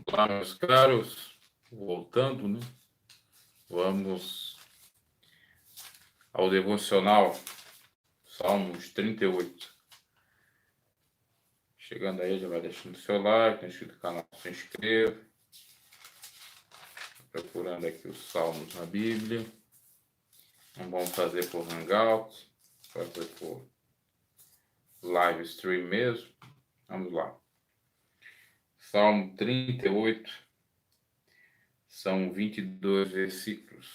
Olá, meus caros, voltando, né? Vamos ao devocional, Salmos 38. Chegando aí, já vai deixando o seu like, inscrito no canal, se inscreva. Procurando aqui os Salmos na Bíblia. Não vamos fazer por Hangout, fazer por live stream mesmo. Vamos lá. Salmo 38, são 22 versículos.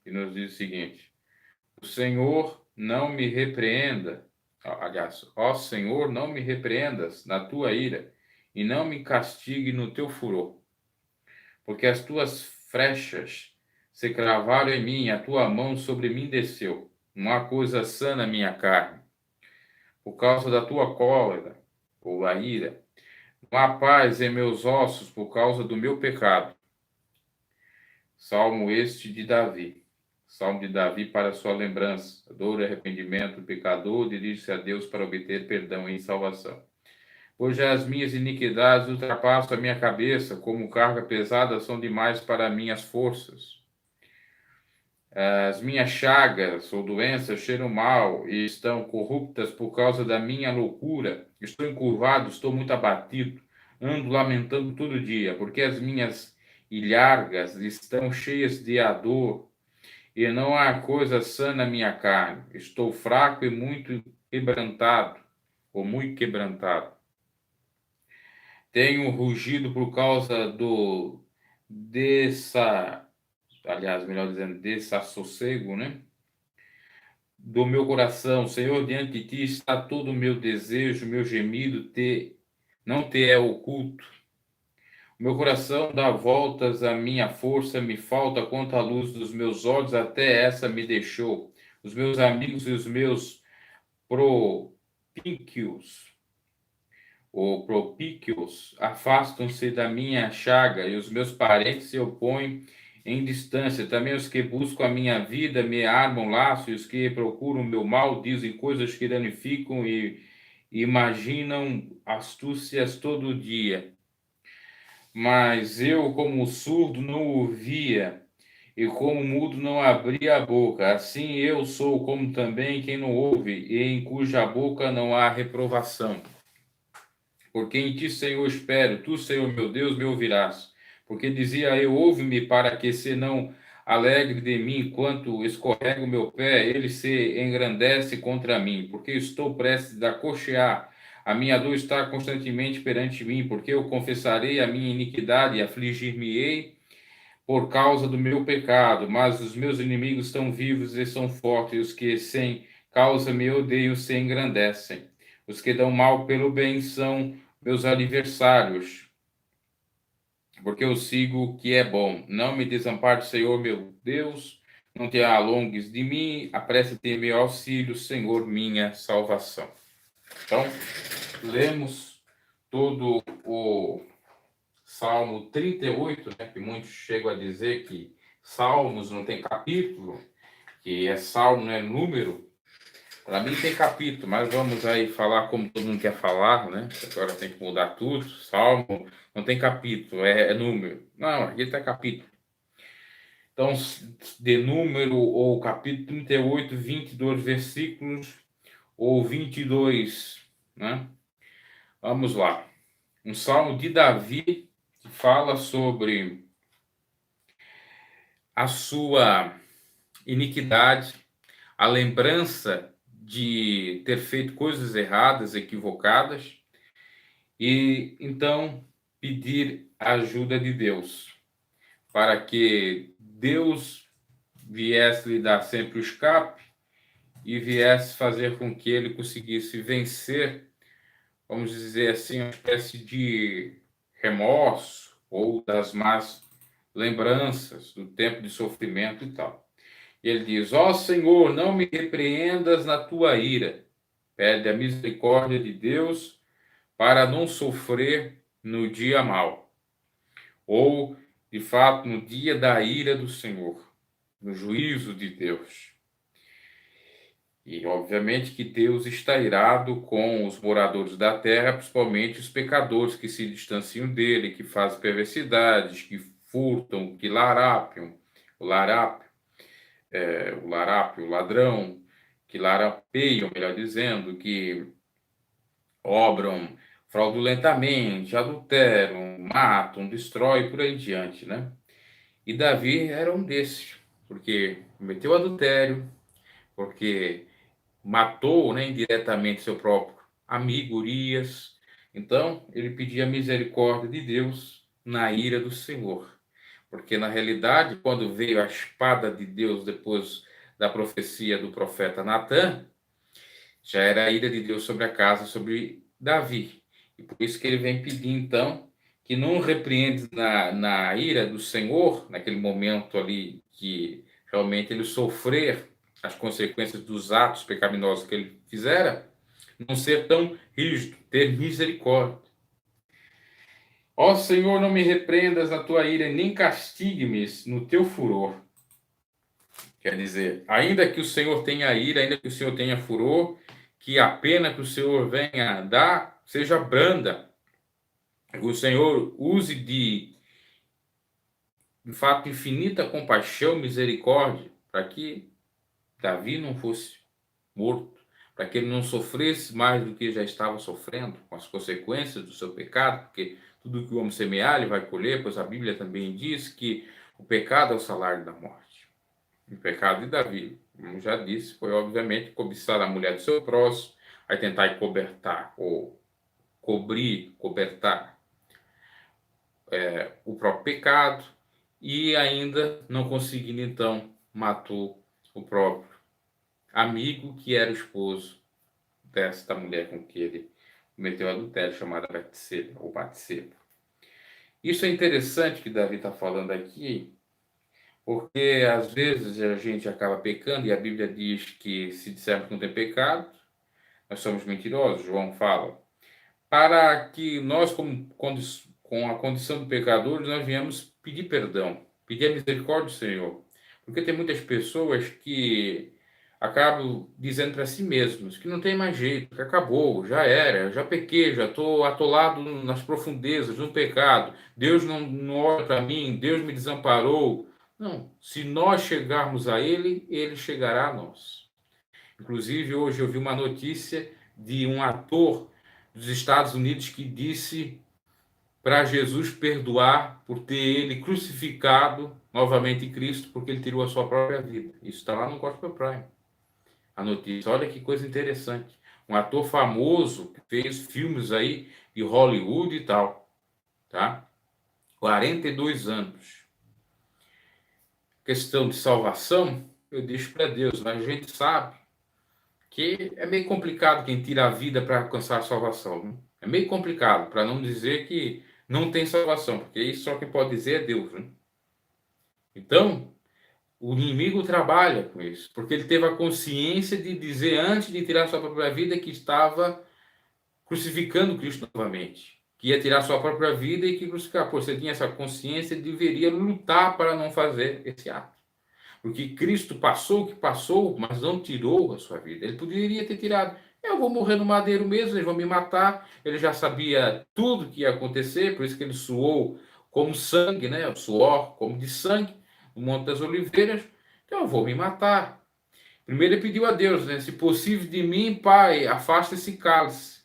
E nos diz o seguinte: O Senhor não me repreenda. Aliás, ó Senhor, não me repreendas na tua ira e não me castigue no teu furor, porque as tuas flechas se cravaram em mim, a tua mão sobre mim desceu. Não há coisa sã na minha carne, por causa da tua cólera ou a ira. Não há paz em meus ossos por causa do meu pecado. Salmo este de Davi. Salmo de Davi para sua lembrança. Dor e arrependimento, o pecador dirige-se a Deus para obter perdão e salvação. Pois já as minhas iniquidades ultrapassam a minha cabeça, como carga pesada são demais para minhas forças. As minhas chagas ou doenças cheiram mal e estão corruptas por causa da minha loucura. Estou encurvado, estou muito abatido, ando lamentando todo dia, porque as minhas ilhargas estão cheias de ardor e não há coisa sã na minha carne. Estou fraco e muito quebrantado, ou muito quebrantado. Tenho rugido por causa aliás, melhor dizendo, desassossego, né? Do meu coração. Senhor, diante de ti está todo o meu desejo, meu gemido não te é oculto. O meu coração dá voltas, a minha força me falta quanto à luz dos meus olhos, até essa me deixou. Os meus amigos e os meus propíquios, ou propíquios, afastam-se da minha chaga, e os meus parentes se opõem em distância. Também os que buscam a minha vida me armam laços, e os que procuram o meu mal dizem coisas que danificam e imaginam astúcias todo dia. Mas eu, como surdo, não ouvia, e como mudo não abria a boca. Assim eu sou como também quem não ouve, e em cuja boca não há reprovação. Porque em ti, Senhor, espero, tu, Senhor, meu Deus, me ouvirás. Porque dizia eu, ouve-me para que se não alegre de mim, enquanto escorrega o meu pé, ele se engrandece contra mim. Porque estou prestes a coxear, a minha dor está constantemente perante mim. Porque eu confessarei a minha iniquidade e afligir-me-ei por causa do meu pecado. Mas os meus inimigos estão vivos e são fortes, e os que sem causa me odeiam se engrandecem. Os que dão mal pelo bem são meus adversários, porque eu sigo o que é bom. Não me desampare, Senhor, meu Deus, não te alongues de mim, apressa-te em meu auxílio, Senhor, minha salvação. Então, lemos todo o Salmo 38, né, que muitos chegam a dizer que Salmos não tem capítulo, que é Salmo, não é número. Para mim tem capítulo, mas vamos aí falar como todo mundo quer falar, né? Agora tem que mudar tudo. Salmo não tem capítulo, é número. Não, aqui está capítulo. Então, de número ou capítulo 38, 22 versículos ou 22, né? Vamos lá. Um salmo de Davi que fala sobre a sua iniquidade, a lembrança de ter feito coisas erradas, equivocadas, e então pedir a ajuda de Deus, para que Deus viesse lhe dar sempre o escape e viesse fazer com que ele conseguisse vencer, vamos dizer assim, uma espécie de remorso ou das más lembranças do tempo de sofrimento e tal. Ele diz: ó Senhor, não me repreendas na tua ira. Pede a misericórdia de Deus para não sofrer no dia mau, ou, de fato, no dia da ira do Senhor, no juízo de Deus. E, obviamente, que Deus está irado com os moradores da terra, principalmente os pecadores que se distanciam dele, que fazem perversidades, que furtam, que larápiam, o larápio, o larápio, o ladrão, que larapeiam, melhor dizendo, que obram fraudulentamente, adulteram, matam, destroem, por aí em diante, né? E Davi era um desses, porque cometeu adultério, porque matou, né, indiretamente seu próprio amigo Urias. Então, ele pedia misericórdia de Deus na ira do Senhor. Porque, na realidade, quando veio a espada de Deus depois da profecia do profeta Natã, já era a ira de Deus sobre a casa, sobre Davi. E por isso que ele vem pedir, então, que não repreende na ira do Senhor, naquele momento ali que realmente ele sofrer as consequências dos atos pecaminosos que ele fizera, não ser tão rígido, ter misericórdia. Ó Senhor, não me repreendas na tua ira, nem castigue-me no teu furor. Quer dizer, ainda que o Senhor tenha ira, ainda que o Senhor tenha furor, que a pena que o Senhor venha dar seja branda. Que o Senhor use de fato, infinita compaixão, misericórdia, para que Davi não fosse morto, para que ele não sofresse mais do que já estava sofrendo, com as consequências do seu pecado, porque tudo que o homem semear, ele vai colher, pois a Bíblia também diz que o pecado é o salário da morte. O pecado de Davi, como já disse, foi obviamente cobiçar a mulher do seu próximo, aí tentar encobertar ou cobertar o próprio pecado, e ainda não conseguindo, então, matou o próprio amigo, que era o esposo desta mulher com que ele cometeu adultério, chamada Batseba, ou Batseba. Isso é interessante que Davi está falando aqui, porque às vezes a gente acaba pecando, e a Bíblia diz que se dissermos que não tem pecado, nós somos mentirosos, João fala. Para que nós, com a condição de pecadores, nós viemos pedir perdão, pedir a misericórdia do Senhor. Porque tem muitas pessoas que acabam dizendo para si mesmos que não tem mais jeito, que acabou, já era, já pequei, já estou atolado nas profundezas do pecado, Deus não olha para mim, Deus me desamparou. Não, se nós chegarmos a Ele, Ele chegará a nós. Inclusive, hoje eu vi uma notícia de um ator dos Estados Unidos que disse para Jesus perdoar por ter ele crucificado novamente Cristo, porque ele tirou a sua própria vida. Isso está lá no Gospel Prime. A notícia. Olha que coisa interessante. Um ator famoso que fez filmes aí de Hollywood e tal, tá? 42 anos. Questão de salvação, eu deixo para Deus, mas a gente sabe que é meio complicado quem tira a vida para alcançar a salvação, né? É meio complicado, para não dizer que não tem salvação, porque isso só quem pode dizer é Deus, né? Então, o inimigo trabalha com isso, porque ele teve a consciência de dizer antes de tirar sua própria vida que estava crucificando Cristo novamente, que ia tirar sua própria vida e que crucificar. Pô, você tinha essa consciência, deveria lutar para não fazer esse ato. Porque Cristo passou o que passou, mas não tirou a sua vida. Ele poderia ter tirado. Eu vou morrer no madeiro mesmo, eles vão me matar. Ele já sabia tudo que ia acontecer, por isso que ele suou como sangue, né? O suor como de sangue, no Monte das Oliveiras. Então eu vou me matar. Primeiro ele pediu a Deus, né? Se possível de mim, Pai, afasta esse cálice.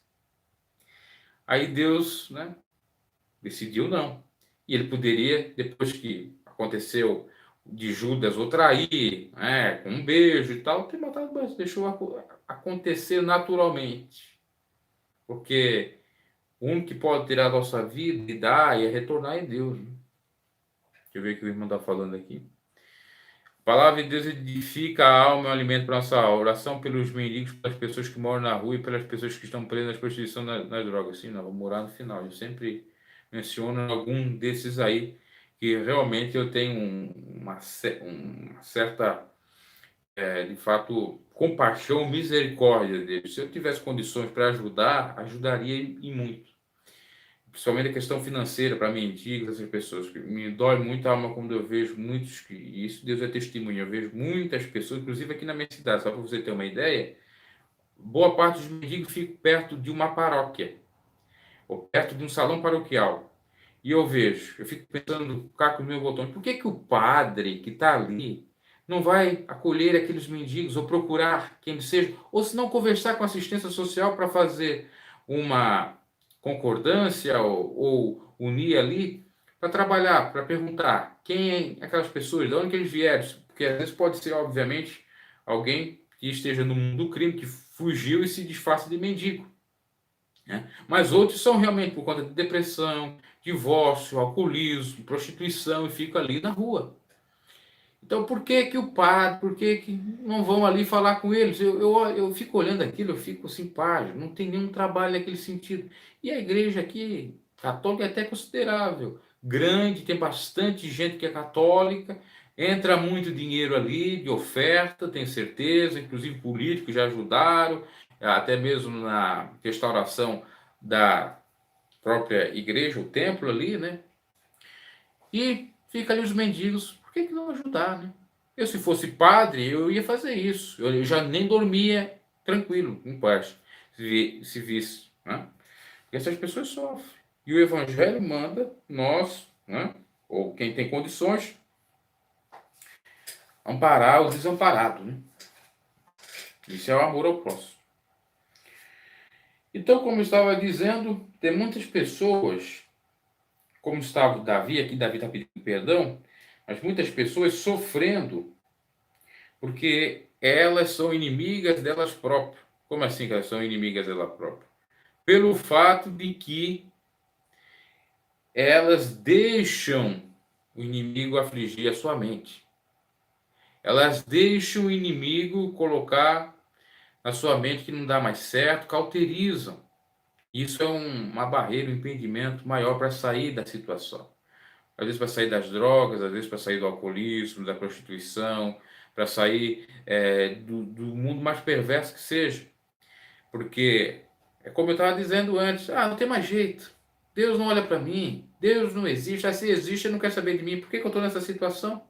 Aí Deus, né, decidiu não. E ele poderia, depois que aconteceu de Judas o trair, né, com um beijo e tal, ter matado, mas deixou acontecer naturalmente. Porque o único que pode tirar a nossa vida e dar é retornar em Deus. Né? Deixa eu ver o que o irmão está falando aqui. A palavra de Deus edifica a alma e é um alimento para a nossa alma. Oração pelos mendigos, pelas pessoas que moram na rua e pelas pessoas que estão presas na prostituição, nas drogas. Sim, não, vou morar no final. Eu sempre menciono algum desses aí que realmente eu tenho uma certa, de fato, compaixão, misericórdia deles. Se eu tivesse condições para ajudar, ajudaria e muito. principalmente a questão financeira para mendigos, essas pessoas, que me dói muito a alma quando eu vejo muitos, e isso Deus é testemunha, eu vejo muitas pessoas, inclusive aqui na minha cidade, só para você ter uma ideia, boa parte dos mendigos fica perto de uma paróquia, ou perto de um salão paroquial. E eu fico pensando cá com o meu botão, por que que o padre que está ali não vai acolher aqueles mendigos ou procurar quem seja, ou se não conversar com a assistência social para fazer uma concordância ou unir ali para trabalhar, para perguntar quem é aquelas pessoas, de onde que eles vieram, porque às vezes pode ser, obviamente, alguém que esteja no mundo do crime, que fugiu e se disfarça de mendigo, né? Mas outros são realmente por conta de depressão, divórcio, alcoolismo, prostituição e fica ali na rua. Então, por que que o padre, por que que não vão ali falar com eles? Eu fico olhando aquilo, eu fico assim, página, não tem nenhum trabalho naquele sentido. E a igreja aqui, católica, é até considerável, grande, tem bastante gente que é católica, entra muito dinheiro ali de oferta, tenho certeza, inclusive políticos já ajudaram, até mesmo na restauração da própria igreja, o templo ali, né? E fica ali os mendigos. Por que que não ajudar, né? Eu, se fosse padre, eu ia fazer isso. Eu já nem dormia tranquilo, em paz, se visse, né? Porque essas pessoas sofrem. E o Evangelho manda nós, né? Ou quem tem condições, amparar o desamparado, né? Isso é o amor ao próximo. Então, como eu estava dizendo, tem muitas pessoas, como estava Davi, aqui Davi está pedindo perdão, mas muitas pessoas sofrendo porque elas são inimigas delas próprias. Como assim que elas são inimigas delas próprias? Pelo fato de que elas deixam o inimigo afligir a sua mente. Elas deixam o inimigo colocar na sua mente que não dá mais certo, cauterizam. Isso é uma barreira, um impedimento maior para sair da situação. Às vezes para sair das drogas, às vezes para sair do alcoolismo, da prostituição, para sair do mundo mais perverso que seja. Porque é como eu estava dizendo antes, não tem mais jeito. Deus não olha para mim, Deus não existe. Se existe, ele não quer saber de mim. Por que que eu estou nessa situação?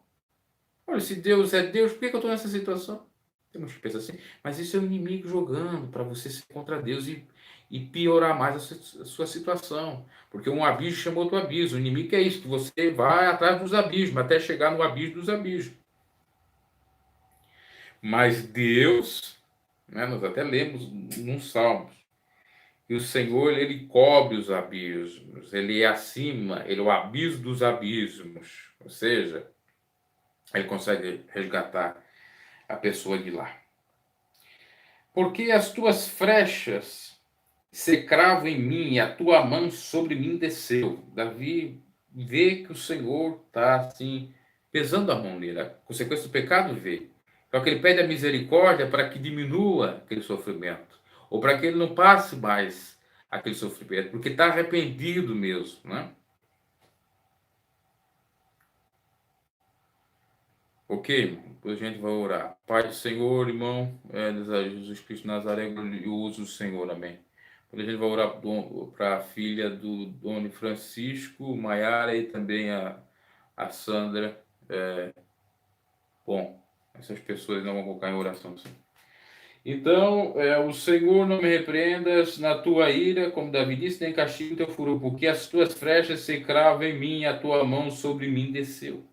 Olha, se Deus é Deus, por que que eu estou nessa situação? Tem uns que pensam assim, mas isso é o inimigo jogando para você ser contra Deus e piorar mais a sua situação. Porque um abismo chama outro abismo. O inimigo é isso, que você vai atrás dos abismos, até chegar no abismo dos abismos. Mas Deus, né, nós até lemos num Salmos, que o Senhor, ele cobre os abismos, ele é acima, ele é o abismo dos abismos. Ou seja, ele consegue resgatar a pessoa de lá. Porque as tuas flechas se cravam em mim e a tua mão sobre mim desceu. Davi vê que o Senhor está assim, pesando a mão nele. A consequência do pecado vê. Só que ele pede a misericórdia para que diminua aquele sofrimento. Ou para que ele não passe mais aquele sofrimento. Porque está arrependido mesmo, né? Ok, irmão? Depois a gente vai orar. Pai do Senhor, irmão, Jesus Cristo de Nazaré, glorioso Senhor, amém. Depois a gente vai orar para a filha do Doni Francisco, Maiara e também a Sandra. Bom, essas pessoas não vão colocar em oração, sim. Então, o Senhor não me repreendas na tua ira, como Davi disse, nem castigo teu furor, porque as tuas flechas se cravam em mim, a tua mão sobre mim desceu.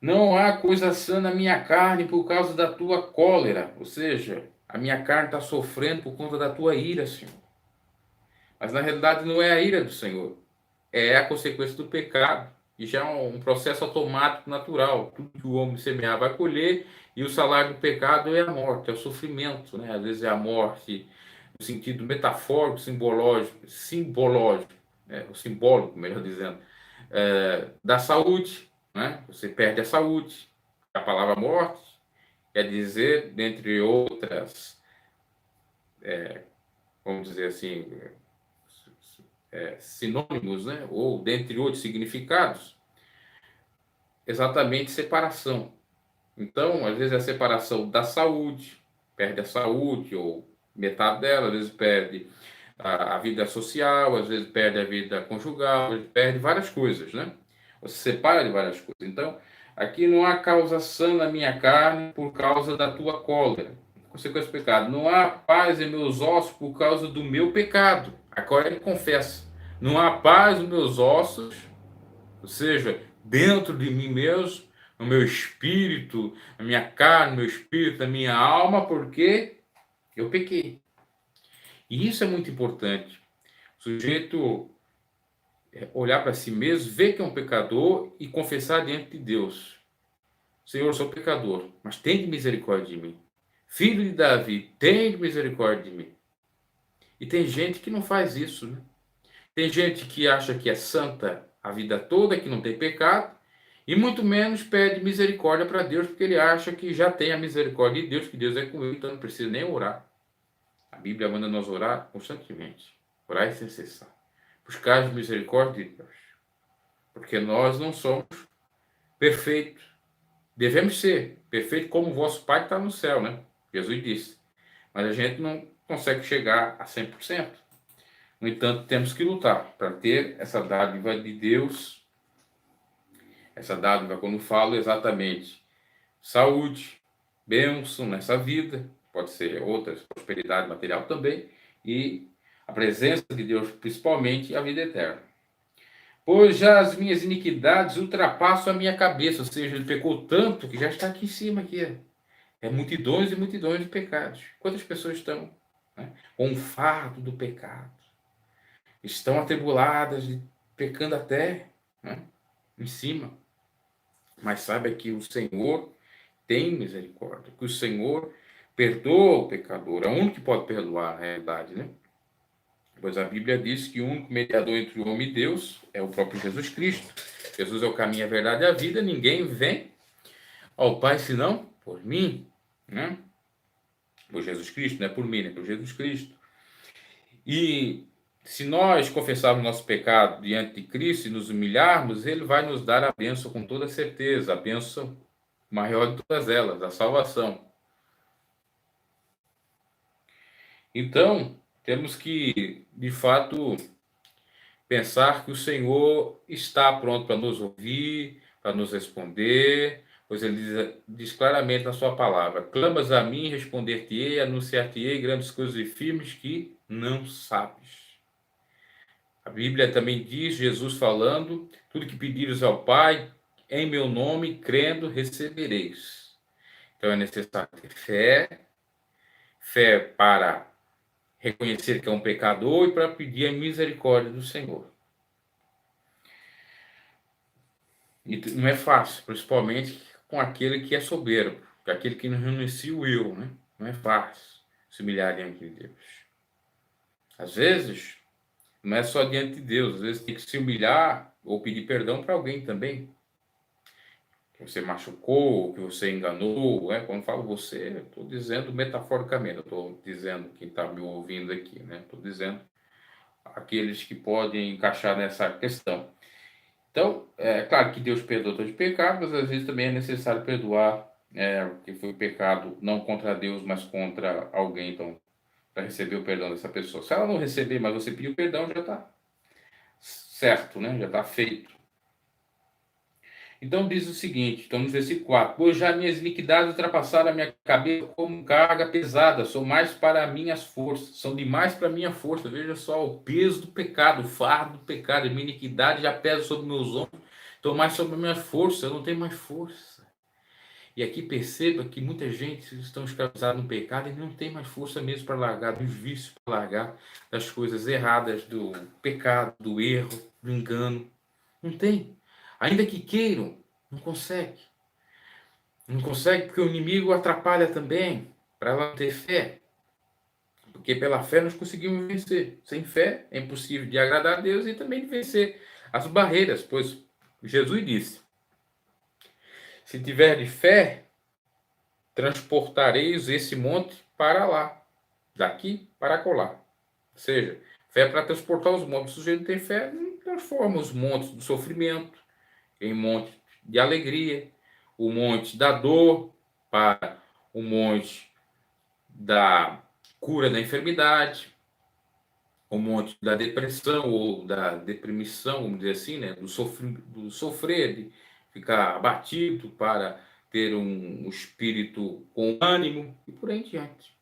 Não há coisa sã na minha carne por causa da tua cólera. Ou seja, a minha carne está sofrendo por conta da tua ira, Senhor. Mas na realidade não é a ira do Senhor. É a consequência do pecado. E já é um processo automático, natural. Tudo que o homem semear vai colher. E o salário do pecado é a morte, é o sofrimento, né? Às vezes é a morte no sentido metafórico, simbológico, né? O simbólico, melhor dizendo, da saúde, né? Você perde a saúde. A palavra morte quer dizer, dentre outras, vamos dizer assim, sinônimos, né? Ou dentre outros significados, exatamente separação. Então, às vezes, é a separação da saúde, perde a saúde, ou metade dela, às vezes perde a vida social, às vezes perde a vida conjugal, perde várias coisas, né? Você se separa de várias coisas. Então, aqui não há causa sã na minha carne por causa da tua cólera, consequência do pecado. Não há paz em meus ossos por causa do meu pecado. Agora ele confessa. Não há paz nos meus ossos, ou seja, dentro de mim mesmo, no meu espírito, na minha carne, no meu espírito, na minha alma, porque eu pequei. E isso é muito importante. O sujeito olhar para si mesmo, ver que é um pecador e confessar diante de Deus: Senhor, sou pecador, mas tem misericórdia de mim. Filho de Davi, tem misericórdia de mim. E tem gente que não faz isso, né? Tem gente que acha que é santa a vida toda, que não tem pecado, e muito menos pede misericórdia para Deus, porque ele acha que já tem a misericórdia de Deus, que Deus é com ele, então não precisa nem orar. A Bíblia manda nós orar constantemente. Orar sem cessar. Buscar a misericórdia de Deus. Porque nós não somos perfeitos. Devemos ser perfeitos como o vosso Pai que está no céu, né? Jesus disse. Mas a gente não consegue chegar a 100%. No entanto, temos que lutar para ter essa dádiva de Deus. Essa dádiva, quando falo exatamente, saúde, bênção nessa vida, pode ser outras, prosperidade material também, e a presença de Deus, principalmente, a vida eterna. Pois já as minhas iniquidades ultrapassam a minha cabeça, ou seja, ele pecou tanto que já está aqui em cima, aqui. É multidões e multidões de pecados. Quantas pessoas estão, né, com o fardo do pecado? Estão atribuladas, pecando até, né, em cima. Mas saiba que o Senhor tem misericórdia, que o Senhor perdoa o pecador. É o único que pode perdoar, na realidade, né? Pois a Bíblia diz que o único mediador entre o homem e Deus é o próprio Jesus Cristo. Jesus é o caminho, a verdade e a vida. Ninguém vem ao Pai senão por mim, né? Por Jesus Cristo, não é por mim, é por Jesus Cristo. E se nós confessarmos nosso pecado diante de Cristo e nos humilharmos, Ele vai nos dar a bênção com toda certeza, a bênção maior de todas elas, a salvação. Então, temos que, de fato, pensar que o Senhor está pronto para nos ouvir, para nos responder, pois ele diz claramente na sua palavra: clamas a mim, responder-te-ei, anunciar-te-ei grandes coisas e firmes que não sabes. A Bíblia também diz, Jesus falando: tudo que pedires ao Pai, em meu nome, crendo, recebereis. Então é necessário ter fé, fé para reconhecer que é um pecador e para pedir a misericórdia do Senhor. E não é fácil, principalmente com aquele que é soberbo, com aquele que não renuncia o eu, né? Não é fácil se humilhar diante de Deus. Às vezes, não é só diante de Deus, às vezes tem que se humilhar ou pedir perdão para alguém também. Que você machucou, que você enganou, né? Quando falo você, estou dizendo metaforicamente, estou dizendo quem está me ouvindo aqui, né? Estou dizendo aqueles que podem encaixar nessa questão. Então, é claro que Deus perdoa todos os pecados, mas às vezes também é necessário perdoar, que foi pecado não contra Deus, mas contra alguém, então, para receber o perdão dessa pessoa. Se ela não receber, mas você pediu perdão, já está certo, né? Já está feito. Então diz o seguinte, então no versículo 4: pois já minhas iniquidades ultrapassaram a minha cabeça como carga pesada, são mais para minhas forças, são demais para minha força. Veja só o peso do pecado, o fardo do pecado, a minha iniquidade já pesa sobre meus ombros, estou mais sobre a minha força, eu não tenho mais força. E aqui perceba que muita gente está escravizada no pecado e não tem mais força mesmo para largar dos vícios, para largar das coisas erradas, do pecado, do erro, do engano. Não tem. Ainda que queiram, não consegue. Não consegue porque o inimigo atrapalha também para ela ter fé. Porque pela fé nós conseguimos vencer. Sem fé é impossível de agradar a Deus e também de vencer as barreiras, pois Jesus disse: se tiver de fé, transportareis esse monte para lá, daqui para colar. Ou seja, fé para transportar os montes. Se o sujeito não tem fé, não transforma os montes do sofrimento em monte de alegria, o monte da dor para o monte da cura da enfermidade. o monte da depressão ou da deprimição, vamos dizer assim, né? Do sofrer, de ficar abatido para ter um espírito com ânimo e por aí em diante.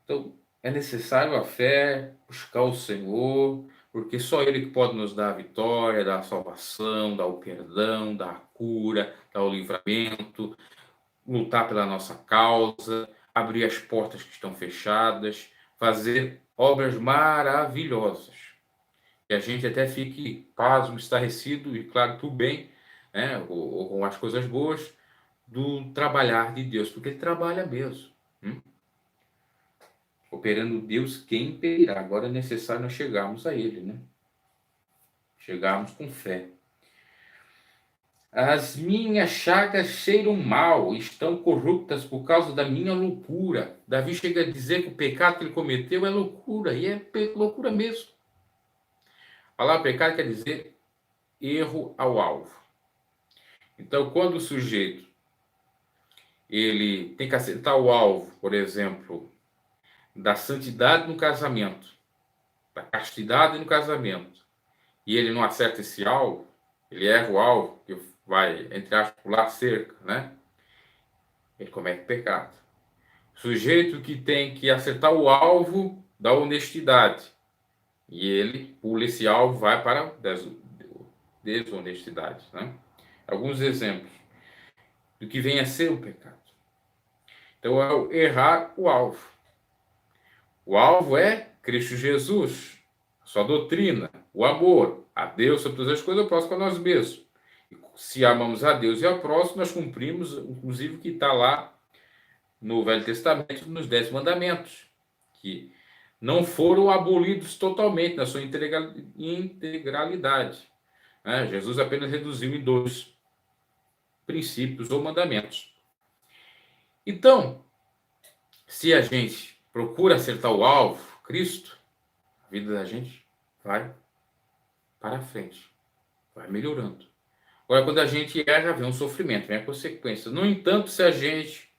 Então, é necessário a fé, buscar o Senhor, porque só Ele que pode nos dar a vitória, dar a salvação, dar o perdão, dar a cura, dar o livramento, lutar pela nossa causa, abrir as portas que estão fechadas, fazer obras maravilhosas. Que a gente até fique pasmo, estarrecido e, claro, tudo bem, né, ou com as coisas boas do trabalhar de Deus, porque Ele trabalha mesmo. Operando Deus, quem impedirá? Agora é necessário nós chegarmos a Ele, né? Chegarmos com fé. As minhas chagas cheiram mal, estão corruptas por causa da minha loucura. Davi chega a dizer que o pecado que ele cometeu é loucura, e é loucura mesmo. A palavra pecado quer dizer erro ao alvo. Então, quando o sujeito ele tem que acertar o alvo, por exemplo, da santidade no casamento, da castidade no casamento, e ele não acerta esse alvo, ele erra o alvo, que vai, entre aspas, pular cerca, né? Ele comete pecado. Sujeito que tem que acertar o alvo da honestidade, e ele pula esse alvo, vai para a desonestidade, né? Alguns exemplos do que vem a ser o pecado. Então, é o errar o alvo. O alvo é Cristo Jesus, sua doutrina, o amor, a Deus sobre todas as coisas, o próximo a nós mesmos. E se amamos a Deus e ao próximo, nós cumprimos, inclusive, o que está lá no Velho Testamento, nos 10 mandamentos, que não foram abolidos totalmente na sua integralidade. Né? Jesus apenas reduziu em 2 princípios ou mandamentos. Então, se a gente procura acertar o alvo, Cristo, a vida da gente vai para frente, vai melhorando. Agora, quando a gente erra, vem um sofrimento, vem a consequência. No entanto, se a gente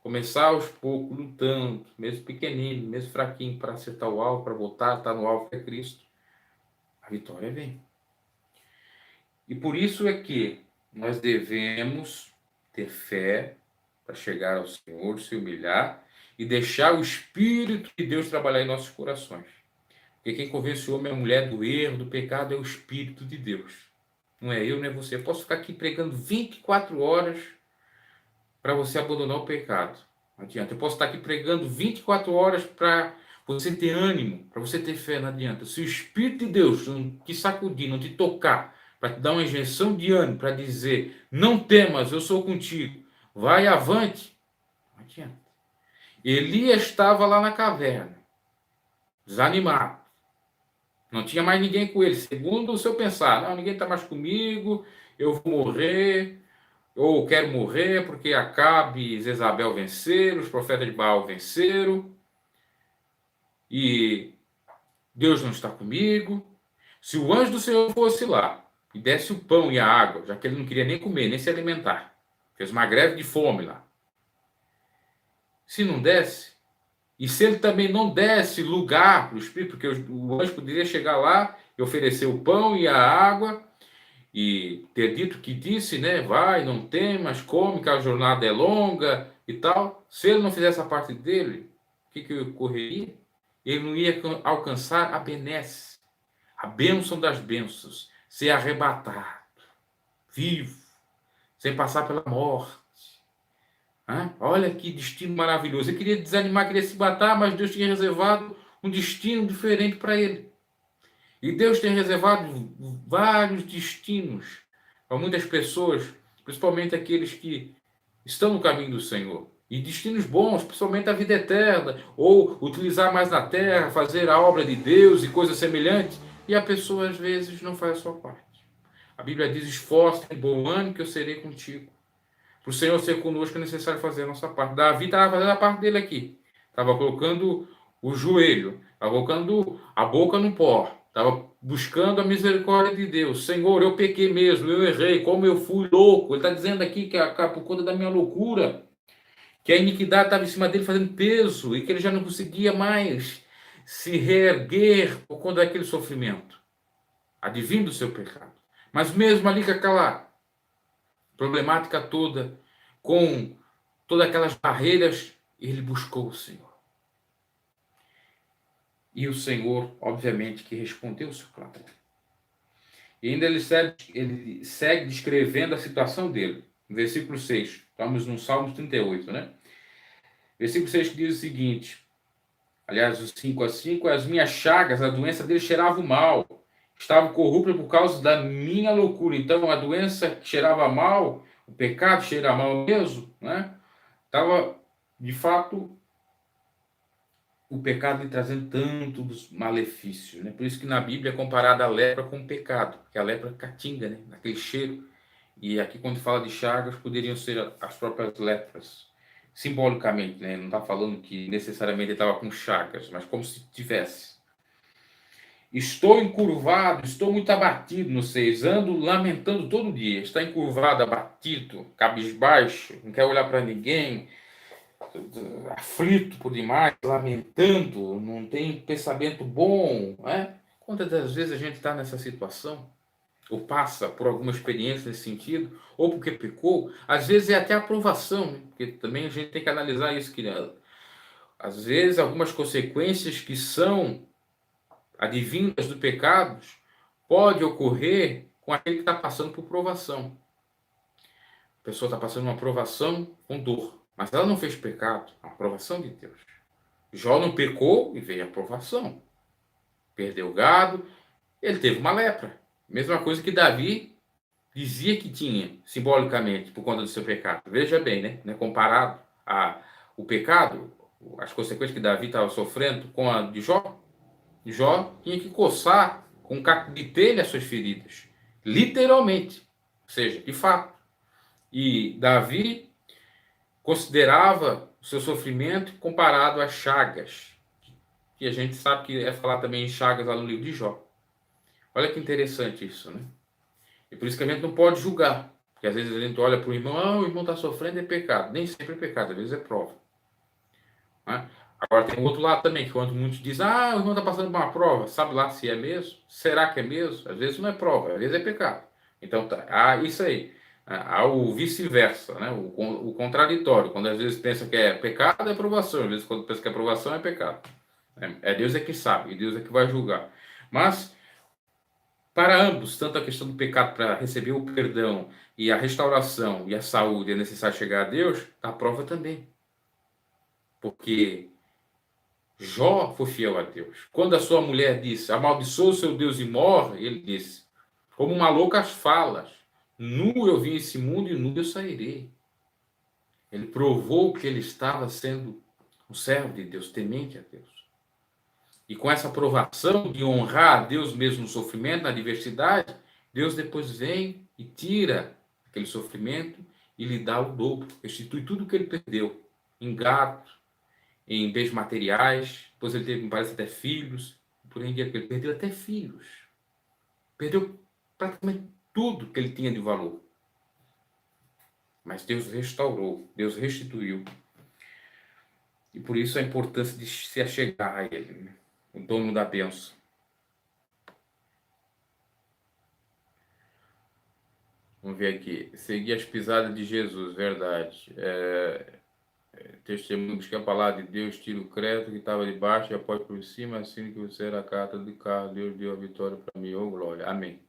começar aos poucos, lutando, mesmo pequenino, mesmo fraquinho, para acertar o alvo, para voltar a estar no alvo que é Cristo, a vitória vem. E por isso é que nós devemos ter fé para chegar ao Senhor, se humilhar e deixar o Espírito de Deus trabalhar em nossos corações. Porque quem convence o homem e a mulher do erro, do pecado, é o Espírito de Deus. Não é eu, não é você. Eu posso ficar aqui pregando 24 horas para você abandonar o pecado. Não adianta. Eu posso estar aqui pregando 24 horas para você ter ânimo, para você ter fé. Não adianta. Se o Espírito de Deus não te sacudir, não te tocar, para te dar uma injeção de ânimo, para dizer, não temas, eu sou contigo, vai avante, não adianta. Elias estava lá na caverna, desanimado. Não tinha mais ninguém com ele. Segundo o seu pensar, não, ninguém está mais comigo, eu vou morrer, ou quero morrer porque Acabe e Jezabel venceram, os profetas de Baal venceram, e Deus não está comigo. Se o anjo do Senhor fosse lá e desse o pão e a água, já que ele não queria nem comer, nem se alimentar, fez uma greve de fome lá. Se não desse, e se ele também não desse lugar para o Espírito, porque o anjo poderia chegar lá e oferecer o pão e a água, e ter dito que disse, né? Vai, não temas, come, que a jornada é longa e tal. Se ele não fizesse a parte dele, o que ocorreria? Ele não ia alcançar a benesse, a bênção das bênçãos, ser arrebatado, vivo, sem passar pela morte. Olha que destino maravilhoso. Ele queria desanimar, queria se matar, mas Deus tinha reservado um destino diferente para ele. E Deus tem reservado vários destinos para muitas pessoas, principalmente aqueles que estão no caminho do Senhor. E destinos bons, principalmente a vida eterna, ou utilizar mais na terra, fazer a obra de Deus e coisas semelhantes. E a pessoa, às vezes, não faz a sua parte. A Bíblia diz, esforça-te, bom ânimo, que eu serei contigo. Para o Senhor ser conosco é necessário fazer a nossa parte. Davi estava fazendo a parte dele aqui. Estava colocando o joelho, estava colocando a boca no pó. Estava buscando a misericórdia de Deus. Senhor, eu pequei mesmo, eu errei, como eu fui louco. Ele está dizendo aqui que por conta da minha loucura, que a iniquidade estava em cima dele fazendo peso e que ele já não conseguia mais se reerguer por conta daquele sofrimento, advindo do seu pecado. Mas mesmo ali com aquela problemática toda, com todas aquelas barreiras, ele buscou o Senhor. E o Senhor, obviamente, que respondeu o seu clamor. E ainda ele segue descrevendo a situação dele. No versículo 6, estamos no Salmo 38, né? Versículo 6 que diz o seguinte, aliás, os 5 a 5, as minhas chagas, a doença dele cheirava mal, estava corrupta por causa da minha loucura. Então, a doença que cheirava mal, o pecado cheira mal mesmo, né? Estava, de fato, o pecado lhe trazendo tantos malefícios, né? Por isso que na Bíblia é comparada a lepra com o pecado, porque a lepra catinga, né? Naquele cheiro. E aqui, quando fala de chagas, poderiam ser as próprias lepras. Simbolicamente, né? Não está falando que necessariamente ele estava com chagas, mas como se tivesse. Estou encurvado, estou muito abatido no 6, ando lamentando todo dia. Está encurvado, abatido, cabisbaixo, não quer olhar para ninguém, aflito por demais, lamentando, não tem pensamento bom, né? Quantas das vezes a gente está nessa situação? Ou passa por alguma experiência nesse sentido, ou porque pecou, às vezes é até aprovação, né? Porque também a gente tem que analisar isso, que às vezes algumas consequências que são advindas do pecado pode ocorrer com aquele que está passando por provação. A pessoa está passando uma provação com dor, mas ela não fez pecado, a aprovação de Deus. Jó não pecou e veio a provação. Perdeu o gado, ele teve uma lepra. Mesma coisa que Davi dizia que tinha, simbolicamente, por conta do seu pecado. Veja bem, né? Comparado o pecado, as consequências que Davi estava sofrendo com a de Jó, Jó tinha que coçar com um caco de telha as suas feridas. Literalmente. Ou seja, de fato. E Davi considerava o seu sofrimento comparado às chagas. E a gente sabe que é falar também em chagas lá no livro de Jó. Olha que interessante isso, né? E por isso que a gente não pode julgar. Porque às vezes a gente olha para o irmão, o irmão está sofrendo, é pecado. Nem sempre é pecado, às vezes é prova. Né? Agora tem o outro lado também, que quando muitos dizem, o irmão está passando por uma prova, sabe lá se é mesmo? Será que é mesmo? Às vezes não é prova, às vezes é pecado. Então, isso aí. Há o vice-versa, né? O contraditório. Quando às vezes pensa que é pecado, é aprovação. Às vezes quando pensa que é aprovação, é pecado. Deus é que sabe, e Deus é que vai julgar. Mas para ambos, tanto a questão do pecado para receber o perdão e a restauração e a saúde é necessário chegar a Deus, a prova também. Porque Jó foi fiel a Deus. Quando a sua mulher disse, amaldiçoa o seu Deus e morre, ele disse, como uma louca as falas, nu eu vim esse mundo e nu eu sairei. Ele provou que ele estava sendo um servo de Deus, temente a Deus. E com essa aprovação de honrar a Deus mesmo no sofrimento, na adversidade, Deus depois vem e tira aquele sofrimento e lhe dá o dobro, restitui tudo o que ele perdeu, em gato, em bens materiais, depois ele teve, me parece, até filhos, por aí ele perdeu até filhos, perdeu praticamente tudo que ele tinha de valor. Mas Deus restaurou, Deus restituiu. E por isso a importância de se achegar a Ele, né? O dono da bênção. Vamos ver aqui. Seguir as pisadas de Jesus, verdade. Testemunhos que a palavra de Deus tira o crédito que estava debaixo e apoia por cima, assim que você era a carta de carro, Deus deu a vitória para mim. Oh, glória. Amém.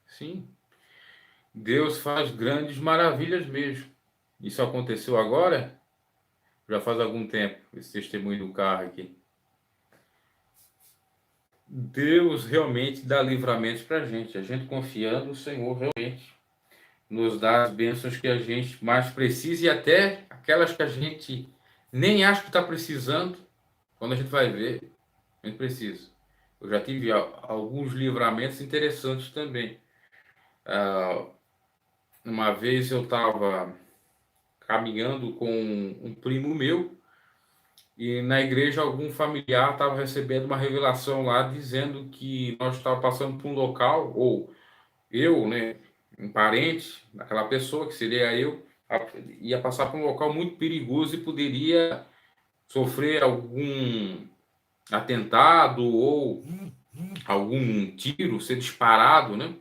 Sim. Deus faz grandes maravilhas mesmo. Isso aconteceu agora? Já faz algum tempo, esse testemunho do carro aqui. Deus realmente dá livramentos para a gente confiando no Senhor realmente nos dá as bênçãos que a gente mais precisa e até aquelas que a gente nem acha que está precisando, quando a gente vai ver, a gente precisa. Eu já tive alguns livramentos interessantes também. Uma vez eu estava caminhando com um primo meu e na igreja algum familiar estava recebendo uma revelação lá dizendo que nós estávamos passando por um local, ou eu, né? um parente daquela pessoa, que seria eu, ia passar por um local muito perigoso e poderia sofrer algum atentado ou algum tiro ser disparado, né?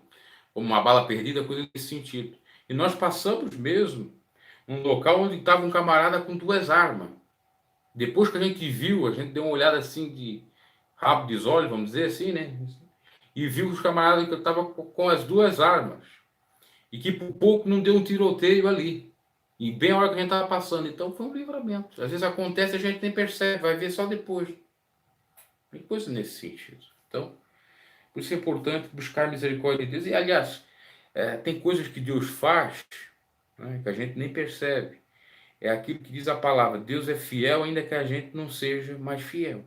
Como uma bala perdida, coisa nesse sentido. E nós passamos mesmo num local onde estava um camarada com 2 armas. Depois que a gente viu, a gente deu uma olhada assim de rabo dos olhos, vamos dizer assim, né? E viu os camaradas que estavam com as 2 armas. E que por pouco não deu um tiroteio ali. E bem a hora que a gente estava passando. Então foi um livramento. Às vezes acontece e a gente nem percebe, vai ver só depois. Tem coisa nesse sentido. Então, por isso é importante buscar a misericórdia de Deus. E, aliás, tem coisas que Deus faz, né, que a gente nem percebe. É aquilo que diz a palavra: Deus é fiel, ainda que a gente não seja mais fiel.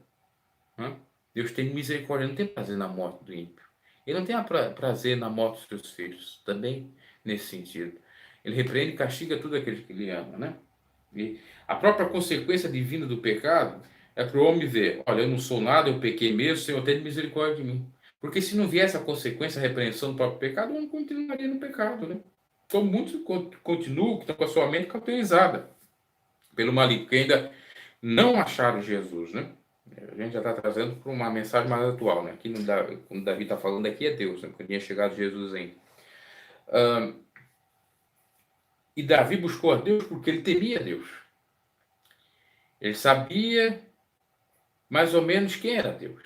Né? Deus tem misericórdia, não tem prazer na morte do ímpio. Ele não tem prazer na morte dos seus filhos, também nesse sentido. Ele repreende e castiga tudo aqueles que ele ama. Né? E a própria consequência divina do pecado é para o homem ver: olha, eu não sou nada, eu pequei mesmo, o Senhor tem misericórdia de mim. Porque se não viesse a consequência, a repreensão do próprio pecado, o homem continuaria no pecado. Né? Como muitos continuam, que estão com a sua mente cauterizada pelo maligno, porque ainda não acharam Jesus, né? A gente já está trazendo para uma mensagem mais atual, né? Aqui quando Davi está falando aqui é Deus, né? Quando tinha chegado Jesus ainda. E Davi buscou a Deus porque ele temia Deus. Ele sabia mais ou menos quem era Deus.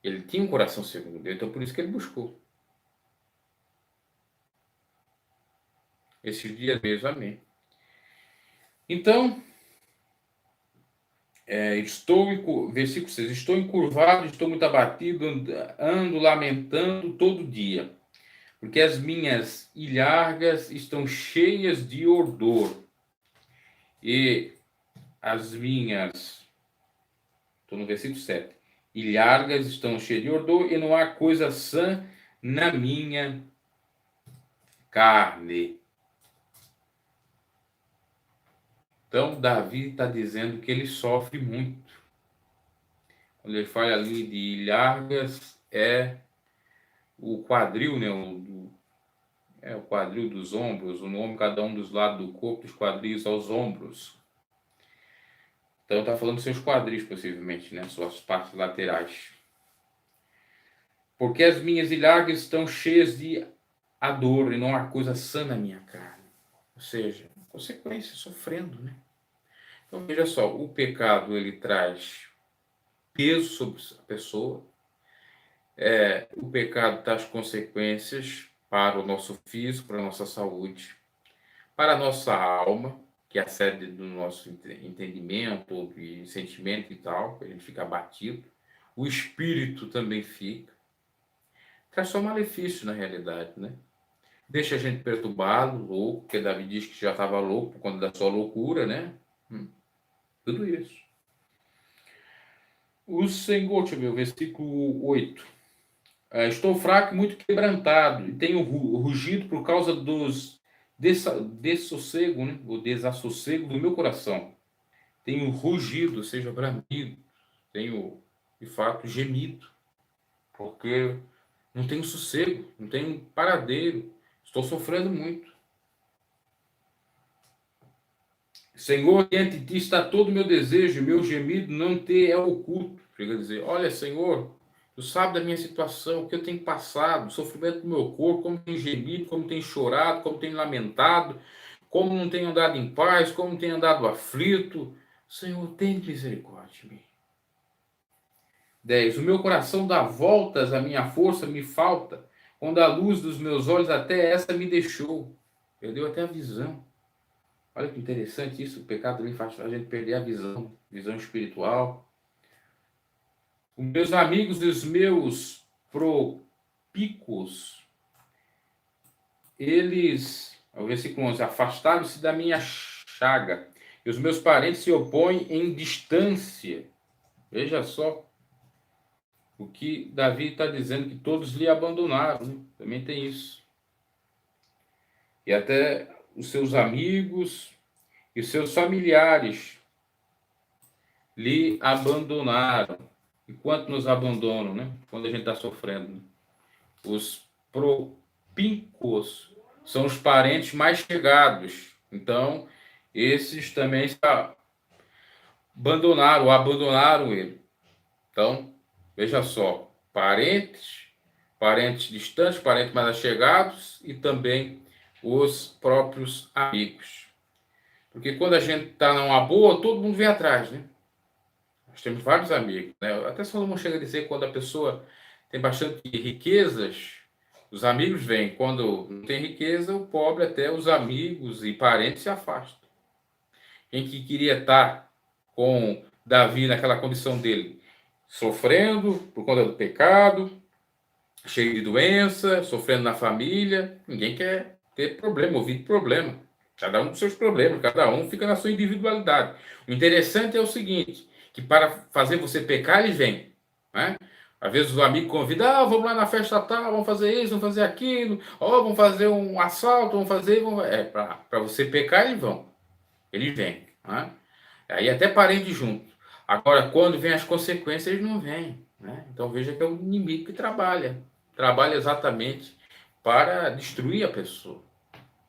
Ele tinha um coração segundo Deus, então por isso que ele buscou. Esses dias mesmo, amém. Então, versículo 6, estou encurvado, estou muito abatido, ando lamentando todo dia, porque as minhas ilhargas estão cheias de odor, e as minhas, estou no versículo 7, ilhargas estão cheias de odor, e não há coisa sã na minha carne. Então, Davi está dizendo que ele sofre muito. Quando ele fala ali de ilhargas, é o quadril, né? O quadril dos ombros, o nome cada um dos lados do corpo, dos quadris aos ombros. Então está falando dos seus quadris, possivelmente, né? Suas partes laterais. Porque as minhas ilhargas estão cheias de dor e não há coisa sã na minha carne. Ou seja, consequência, sofrendo, né? Então veja só, o pecado ele traz peso sobre a pessoa. O pecado traz consequências para o nosso físico, para a nossa saúde, para a nossa alma, que é a sede do nosso entendimento, e sentimento e tal, que a gente fica abatido. O espírito também fica. Traz só malefício na realidade, né? Deixa a gente perturbado, louco, porque Davi diz que já estava louco por conta da sua loucura, né? Tudo isso. O Senhor, deixa eu ver, o versículo 8. Estou fraco e muito quebrantado, e tenho rugido por causa dos dessossego, né? O desassossego do meu coração. Tenho rugido, ou seja, bramido, tenho, de fato, gemido, porque não tenho sossego, não tenho paradeiro, estou sofrendo muito. Senhor, diante de ti está todo o meu desejo, meu gemido não te é oculto. Chega a dizer: olha, Senhor, tu sabe da minha situação, o que eu tenho passado, o sofrimento do meu corpo, como tenho gemido, como tenho chorado, como tenho lamentado, como não tenho andado em paz, como tenho andado aflito. Senhor, tem misericórdia de mim. 10. O meu coração dá voltas, a minha força me falta, quando a luz dos meus olhos até essa me deixou. Perdeu até a visão. Olha que interessante isso, o pecado também faz a gente perder a visão espiritual. Os meus amigos e os meus propícuos, eles, o versículo 11, afastaram-se da minha chaga, e os meus parentes se opõem em distância. Veja só o que Davi está dizendo, que todos lhe abandonaram, né? Também tem isso. E até os seus amigos e os seus familiares lhe abandonaram. E quanto nos abandonam, né? Quando a gente está sofrendo. Né? Os propíncos são os parentes mais chegados. Então, esses também abandonaram ele. Então, veja só, parentes distantes, parentes mais chegados e também os próprios amigos. Porque quando a gente está numa boa, todo mundo vem atrás, né? Nós temos vários amigos, né? Até Salomão chega a dizer que quando a pessoa tem bastante riquezas, os amigos vêm. Quando não tem riqueza, o pobre, até os amigos e parentes se afastam. Quem que queria estar com Davi naquela condição dele? Sofrendo por conta do pecado, cheio de doença, sofrendo na família. Ninguém quer ter problema, ouvir problema. Cada um com seus problemas, cada um fica na sua individualidade. O interessante é o seguinte, que para fazer você pecar, ele vem. Né? Às vezes o amigo convida, vamos lá na festa tal, vamos fazer isso, vamos fazer aquilo, vamos fazer um assalto, vamos fazer... para você pecar, ele vem. Né? Aí até parente junto. Agora, quando vem as consequências, ele não vem. Né? Então veja que é o inimigo que trabalha. Trabalha exatamente para destruir a pessoa.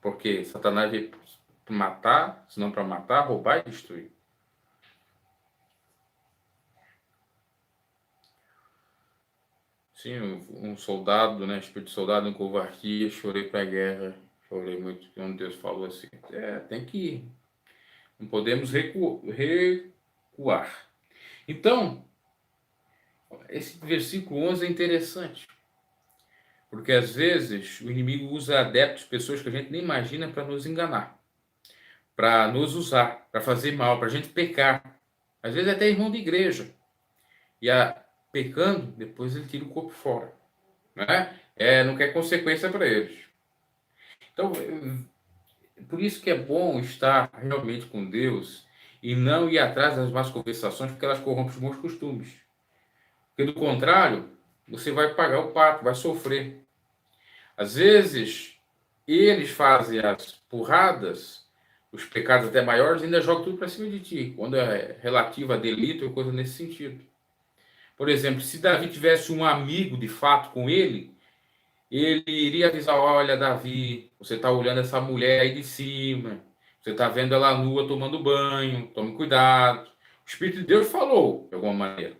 Porque Satanás veio para matar, se não para matar, roubar e destruir. Sim, um soldado, né? Espírito de soldado em covardia, chorei para a guerra, chorei muito quando Deus falou assim. Tem que ir. Não podemos recuar. Então, esse versículo 11 é interessante. Porque às vezes o inimigo usa adeptos, pessoas que a gente nem imagina, para nos enganar, para nos usar, para fazer mal, para a gente pecar. Às vezes até irmão de igreja. Pecando, depois ele tira o corpo fora. Né? Não quer consequência para eles. Então, por isso que é bom estar realmente com Deus e não ir atrás das más conversações, porque elas corrompem os bons costumes. Porque, do contrário, você vai pagar o pato, vai sofrer. Às vezes, eles fazem as porradas, os pecados até maiores, e ainda jogam tudo para cima de ti, quando é relativo a delito ou coisa nesse sentido. Por exemplo, se Davi tivesse um amigo de fato com ele iria avisar, olha, Davi, você está olhando essa mulher aí de cima, você está vendo ela nua tomando banho, tome cuidado. O Espírito de Deus falou, de alguma maneira.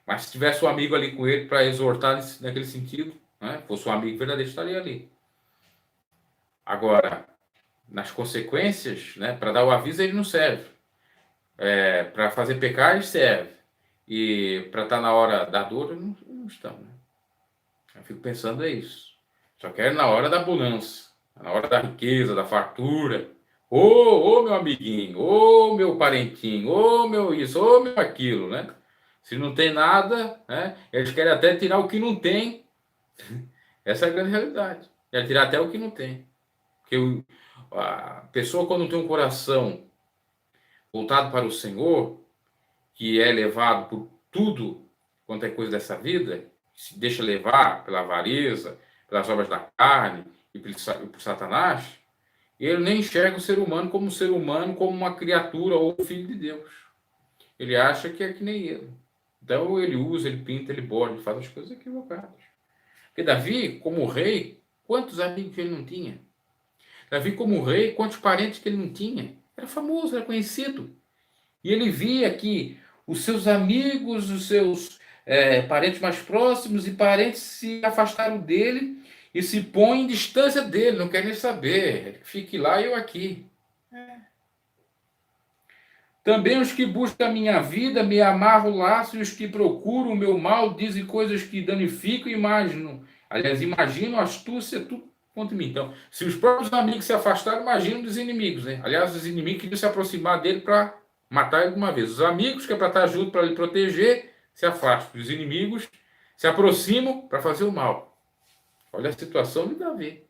Mas se tivesse um amigo ali com ele para exortar naquele sentido, né, fosse um amigo verdadeiro, estaria ali. Agora, nas consequências, né, para dar o aviso, ele não serve. Para fazer pecar, ele serve. E para estar na hora da dor, não estão. Né? Eu fico pensando isso. Só quero na hora da bonança, na hora da riqueza, da fartura. Ô, meu amiguinho, ô, meu parentinho, ô, meu isso, ô, meu aquilo, né? Se não tem nada, né? Eles querem até tirar o que não tem. Essa é a grande realidade. Querem tirar até o que não tem. Porque a pessoa, quando tem um coração voltado para o Senhor, que é levado por tudo quanto é coisa dessa vida, se deixa levar pela avareza, pelas obras da carne e por Satanás, ele nem enxerga o ser humano como um ser humano, como uma criatura ou um filho de Deus. Ele acha que é que nem ele. Então ele usa, ele pinta, ele borda, ele faz as coisas equivocadas. Porque Davi, como rei, quantos amigos ele não tinha? Davi, como rei, quantos parentes que ele não tinha? Era famoso, era conhecido. E ele via que os seus amigos, os seus parentes mais próximos e parentes se afastaram dele e se põem em distância dele, não querem saber. Fique lá e eu aqui. Também os que buscam a minha vida me amarram o laço, e os que procuram o meu mal dizem coisas que danificam e imaginam. Aliás, imaginam astúcia tudo contra mim. Então, se os próprios amigos se afastaram, imaginam dos inimigos, né? Aliás, os inimigos queriam se aproximar dele para matar ele de uma vez. Os amigos, que é para estar junto, para lhe proteger, se afastam. Os inimigos se aproximam para fazer o mal. Olha a situação de Davi.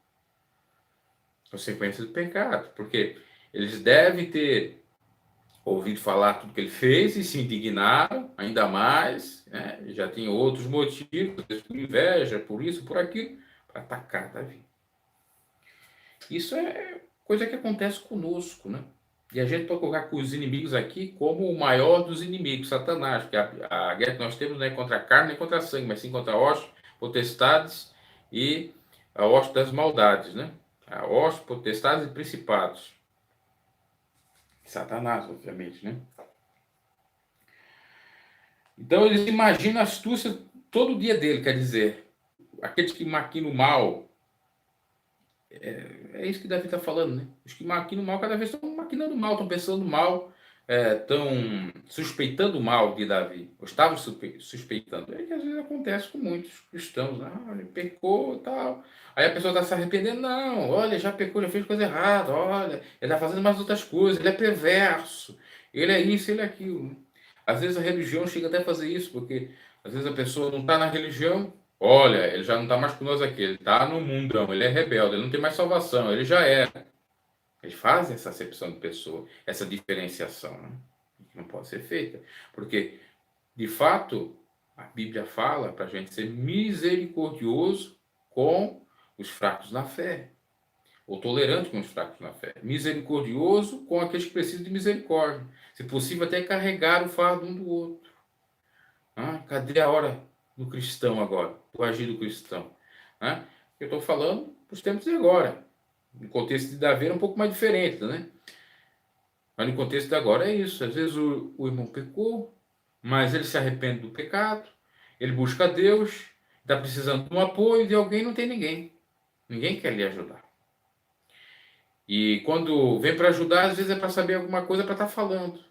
Consequência do pecado. Porque eles devem ter ouvido falar tudo que ele fez e se indignaram ainda mais. Né? Já tinha outros motivos, por inveja, por isso, por aquilo, para atacar Davi. Isso é coisa que acontece conosco, né? E a gente pode colocar com os inimigos aqui como o maior dos inimigos, Satanás, porque a guerra que nós temos não é contra a carne nem contra a sangue, mas sim contra ossos, potestades e a hoste das maldades, né? A hoste, potestades e principados. Satanás, obviamente, né? Então eles imaginam a astúcia todo dia dele, quer dizer, aqueles que maquinam o mal. É isso que Davi está falando, né? Os que maquinam o mal cada vez estão maquinando mal, estão pensando mal, estão suspeitando mal de Davi. Ou estavam suspeitando. É que às vezes acontece com muitos cristãos. Né? Ah, ele pecou e tal. Aí a pessoa está se arrependendo. Não, olha, já pecou, já fez coisa errada. Olha, ele está fazendo mais outras coisas. Ele é perverso. Ele é isso, ele é aquilo. Às vezes a religião chega até a fazer isso, porque às vezes a pessoa não está na religião. Olha, ele já não está mais conosco aqui, ele está no mundão, ele é rebelde, ele não tem mais salvação, ele já era. Eles fazem essa acepção de pessoa, essa diferenciação, né? Que não pode ser feita. Porque, de fato, a Bíblia fala para a gente ser misericordioso com os fracos na fé, ou tolerante com os fracos na fé. Misericordioso com aqueles que precisam de misericórdia. Se possível, até carregar o fardo um do outro. Ah, cadê a hora do cristão agora? Do agir do cristão? Ah, eu estou falando para os tempos de agora. No contexto de Davi era um pouco mais diferente, né? Mas no contexto de agora é isso. Às vezes o irmão pecou, mas ele se arrepende do pecado, ele busca Deus, está precisando de um apoio de alguém, não tem ninguém. Ninguém quer lhe ajudar. E quando vem para ajudar, às vezes é para saber alguma coisa para estar falando.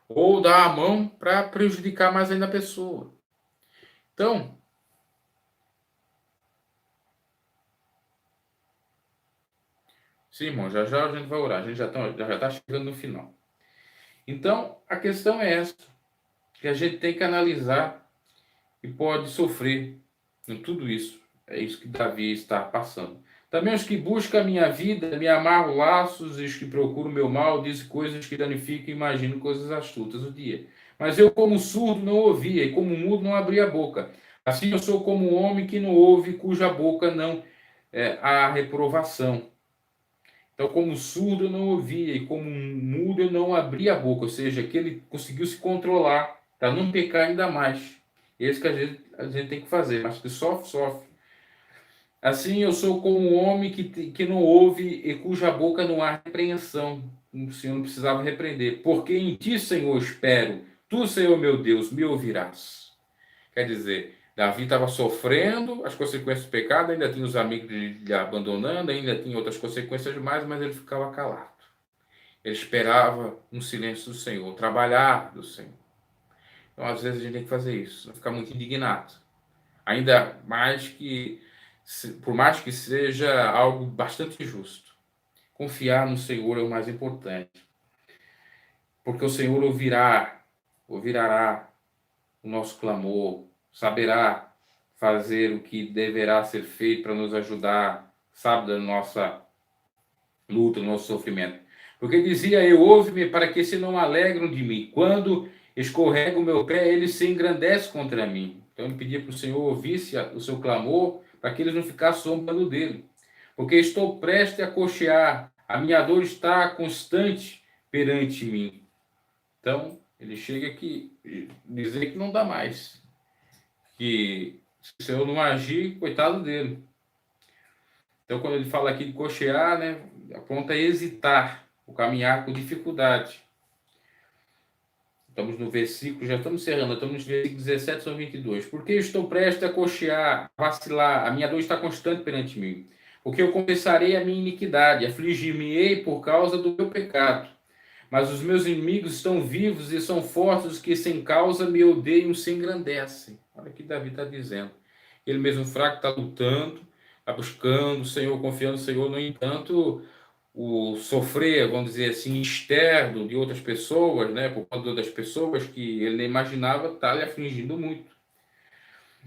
Ou dar a mão para prejudicar mais ainda a pessoa. Então, sim, irmão, já já a gente vai orar, a gente já tá chegando no final. Então, a questão é essa, que a gente tem que analisar e pode sofrer em tudo isso. É isso que Davi está passando. Também os que buscam a minha vida, me amarram laços, e os que procuram o meu mal, dizem coisas que danificam e imaginam coisas astutas o dia. Mas eu, como surdo, não ouvia, e como mudo, não abria a boca. Assim eu sou como um homem que não ouve, cuja boca não há reprovação. Então, como surdo eu não ouvia e como mudo eu não abria a boca, ou seja, que ele conseguiu se controlar para não pecar ainda mais. Esse que a gente tem que fazer, mas que sofre, sofre. Assim eu sou como um homem que não ouve e cuja boca não há repreensão. O Senhor não precisava repreender. Porque em ti, Senhor, espero. Tu, Senhor meu Deus, me ouvirás. Quer dizer, Davi estava sofrendo as consequências do pecado, ainda tinha os amigos lhe abandonando, ainda tinha outras consequências mais, mas ele ficava calado. Ele esperava um silêncio do Senhor, trabalhar do Senhor. Então, às vezes, a gente tem que fazer isso, não ficar muito indignado. Ainda mais que, por mais que seja algo bastante justo, confiar no Senhor é o mais importante. Porque o Senhor ouvirá o nosso clamor, saberá fazer o que deverá ser feito para nos ajudar, sabe, da nossa luta, do nosso sofrimento. Porque dizia eu, ouve-me para que se não alegram de mim. Quando escorrega o meu pé, ele se engrandece contra mim. Então ele pedia para o Senhor ouvisse o seu clamor, para que eles não ficassem zombando dele. Porque estou prestes a coxear, a minha dor está constante perante mim. Então, ele chega aqui dizer que não dá mais. Que se o Senhor não agir, coitado dele. Então, quando ele fala aqui de coxear, né, aponta a hesitar, o caminhar com dificuldade. Estamos no versículo, já estamos encerrando, estamos nos versículos 17 ao 22. Porque estou prestes a coxear, a vacilar, a minha dor está constante perante mim. Porque eu confessarei a minha iniquidade, afligir-me-ei por causa do meu pecado. Mas os meus inimigos estão vivos e são fortes, os que sem causa me odeiam se engrandecem. Olha o que Davi está dizendo. Ele mesmo fraco está lutando, está buscando o Senhor, confiando no Senhor. No entanto, o sofrer, vamos dizer assim, externo de outras pessoas, né, por conta das pessoas que ele nem imaginava, está lhe afligindo muito.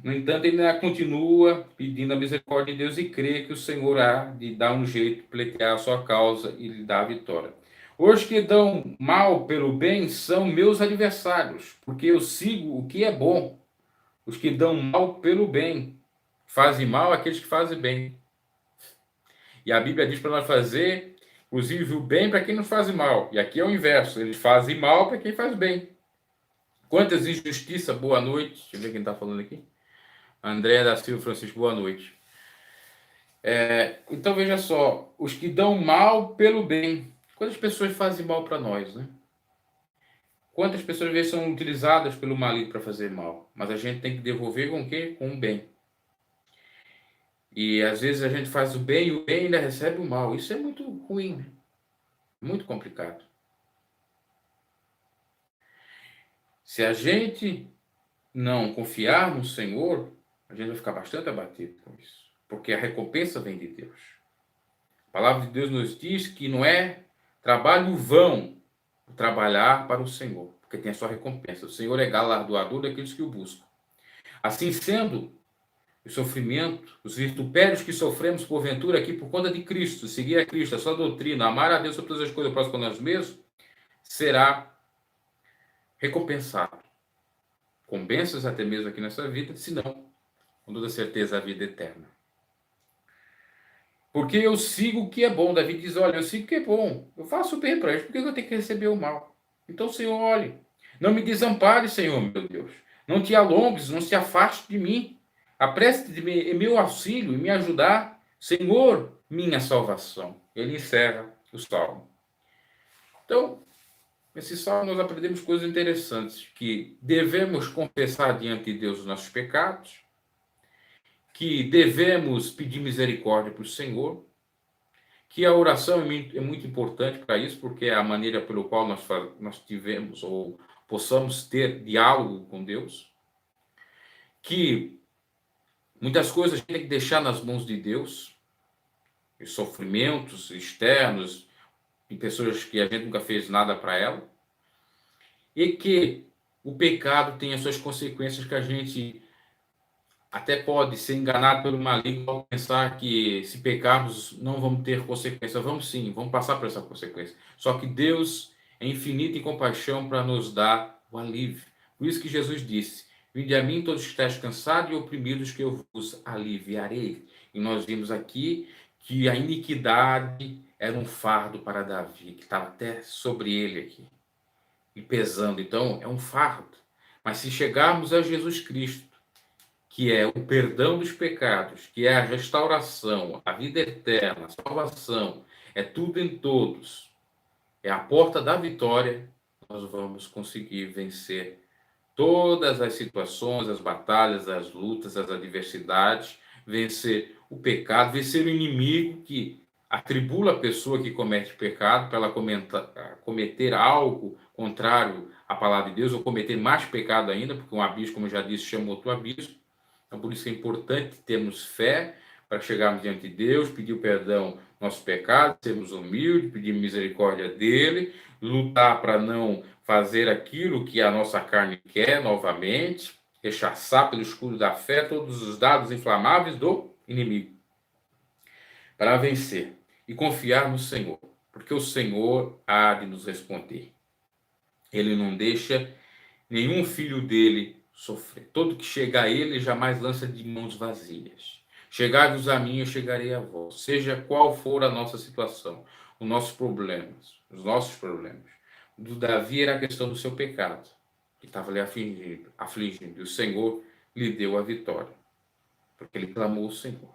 No entanto, ele ainda continua pedindo a misericórdia de Deus e crê que o Senhor há de dar um jeito, pleitear a sua causa e lhe dar a vitória. Os que dão mal pelo bem são meus adversários, porque eu sigo o que é bom. Os que dão mal pelo bem fazem mal àqueles que fazem bem. E a Bíblia diz para nós fazer, inclusive, o bem para quem nos faz mal. E aqui é o inverso, eles fazem mal para quem faz bem. Quantas injustiças, boa noite. Deixa eu ver quem está falando aqui. André da Silva Francisco, boa noite. Então, veja só, os que dão mal pelo bem. Quantas pessoas fazem mal para nós, né? Quantas pessoas às vezes são utilizadas pelo maligno para fazer mal? Mas a gente tem que devolver com o quê? Com o bem. E às vezes a gente faz o bem e o bem ainda recebe o mal. Isso é muito ruim, né? Muito complicado. Se a gente não confiar no Senhor, a gente vai ficar bastante abatido com isso. Porque a recompensa vem de Deus. A palavra de Deus nos diz que não é trabalho vão trabalhar para o Senhor, porque tem a sua recompensa. O Senhor é galardoador daqueles que o buscam. Assim sendo, o sofrimento, os vitupérios que sofremos porventura aqui por conta de Cristo, seguir a Cristo, a sua doutrina, amar a Deus sobre todas as coisas, próximo a nós mesmos, será recompensado. Com bênçãos até mesmo aqui nessa vida, se não, com toda certeza, a vida eterna. Porque eu sigo o que é bom. Davi diz, olha, eu sigo o que é bom. Eu faço o bem para eles, por que eu tenho que receber o mal? Então, Senhor, olhe, não me desampare, Senhor, meu Deus. Não te alongues, não se afaste de mim. Apreste de meu auxílio e me ajudar. Senhor, minha salvação. Ele encerra o salmo. Então, nesse salmo nós aprendemos coisas interessantes, que devemos confessar diante de Deus os nossos pecados, que devemos pedir misericórdia para o Senhor, que a oração é muito importante para isso, porque é a maneira pelo qual nós tivemos ou possamos ter diálogo com Deus, que muitas coisas a gente tem que deixar nas mãos de Deus, os sofrimentos externos, de pessoas que a gente nunca fez nada para ela, e que o pecado tem as suas consequências que a gente até pode ser enganado pelo maligno ao pensar que se pecarmos não vamos ter consequência. Vamos sim, vamos passar por essa consequência. Só que Deus é infinito em compaixão para nos dar o alívio. Por isso que Jesus disse, vinde a mim todos que estáis cansados e oprimidos que eu vos aliviarei. E nós vimos aqui que a iniquidade era um fardo para Davi, que estava até sobre ele aqui, e pesando. Então, é um fardo. Mas se chegarmos a Jesus Cristo, que é o perdão dos pecados, que é a restauração, a vida eterna, a salvação, é tudo em todos, é a porta da vitória, nós vamos conseguir vencer todas as situações, as batalhas, as lutas, as adversidades, vencer o pecado, vencer o inimigo que atribula a pessoa que comete pecado para ela cometer algo contrário à palavra de Deus, ou cometer mais pecado ainda, porque um abismo, como eu já disse, chama outro abismo. Então, por isso é importante termos fé para chegarmos diante de Deus, pedir o perdão dos nossos pecados, sermos humildes, pedir misericórdia dele, lutar para não fazer aquilo que a nossa carne quer novamente, rechaçar pelo escudo da fé todos os dados inflamáveis do inimigo, para vencer e confiar no Senhor, porque o Senhor há de nos responder. Ele não deixa nenhum filho dele sofrer. Todo que chega a ele jamais lança de mãos vazias. Chegai-vos a mim, eu chegarei a vós. Seja qual for a nossa situação, os nossos problemas. O do Davi era a questão do seu pecado, que estava ali afligindo. E o Senhor lhe deu a vitória, porque ele clamou o Senhor.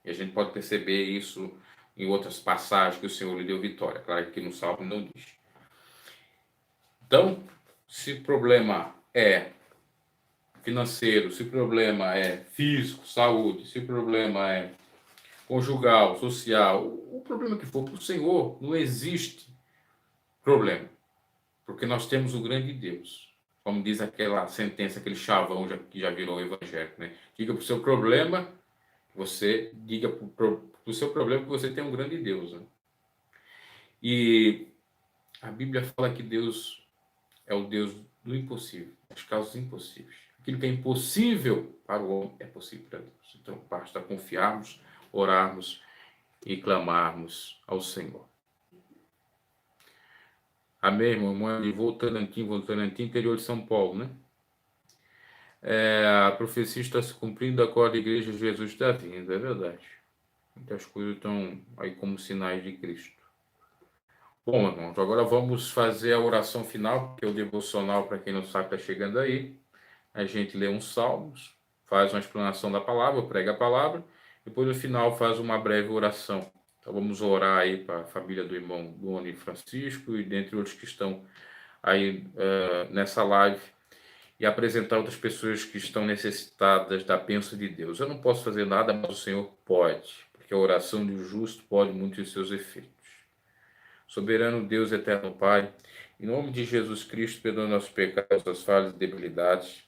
E a gente pode perceber isso em outras passagens que o Senhor lhe deu vitória. Claro que no Salmo não diz. Então, se o problema é financeiro, se o problema é físico, saúde, se o problema é conjugal, social, o problema que for para o Senhor, não existe problema, porque nós temos o grande Deus. Como diz aquela sentença, aquele chavão que já virou evangélico, né? Diga para o seu problema, diga para o seu problema que você tem um grande Deus. Né? E a Bíblia fala que Deus é o Deus do impossível, das causas impossíveis. Aquilo que é impossível para o homem é possível para Deus. Então, basta confiarmos, orarmos e clamarmos ao Senhor. Amém, irmão? De Votorantim, interior de São Paulo, né? A profecia está se cumprindo, agora a igreja de Jesus está vindo, é verdade. Muitas coisas estão aí como sinais de Cristo. Bom, irmãos, agora vamos fazer a oração final, porque o devocional, para quem não sabe, está chegando aí. A gente lê uns salmos, faz uma explanação da palavra, prega a palavra, Depois, no final, faz uma breve oração. Então, vamos orar aí para a família do irmão Doni Francisco e dentre outros que estão aí nessa live e apresentar outras pessoas que estão necessitadas da bênção de Deus. Eu não posso fazer nada, mas o Senhor pode, porque a oração do justo pode muito em seus efeitos. Soberano Deus, eterno Pai, em nome de Jesus Cristo, perdoa nossos pecados, nossas falhas e debilidades.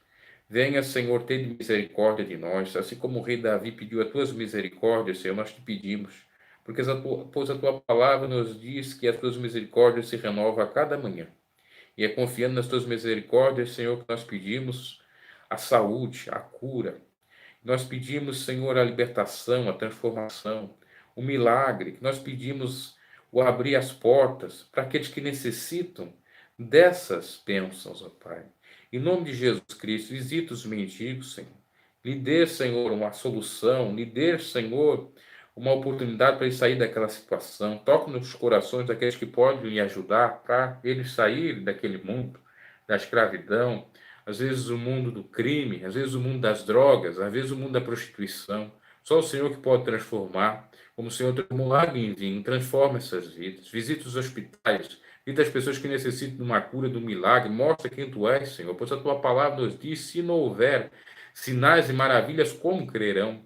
Venha, Senhor, ter misericórdia de nós, assim como o rei Davi pediu as tuas misericórdias, Senhor, nós te pedimos, porque pois a tua palavra nos diz que as tuas misericórdias se renovam a cada manhã. E é confiando nas tuas misericórdias, Senhor, que nós pedimos a saúde, a cura. Nós pedimos, Senhor, a libertação, a transformação, o milagre. Nós pedimos o abrir as portas para aqueles que necessitam dessas bênçãos, ó Pai. Em nome de Jesus Cristo, visita os mendigos, Senhor. Lhe dê, Senhor, uma solução. Lhe dê, Senhor, uma oportunidade para ele sair daquela situação. Toque nos corações daqueles que podem lhe ajudar para ele sair daquele mundo, da escravidão, às vezes o mundo do crime, às vezes o mundo das drogas, às vezes o mundo da prostituição. Só o Senhor que pode transformar, como o Senhor transformou água em vinho, transforma essas vidas. Visita os hospitais, visita as pessoas que necessitam de uma cura, de um milagre. Mostra quem tu és, Senhor, pois a tua palavra nos diz, se não houver sinais e maravilhas, como crerão?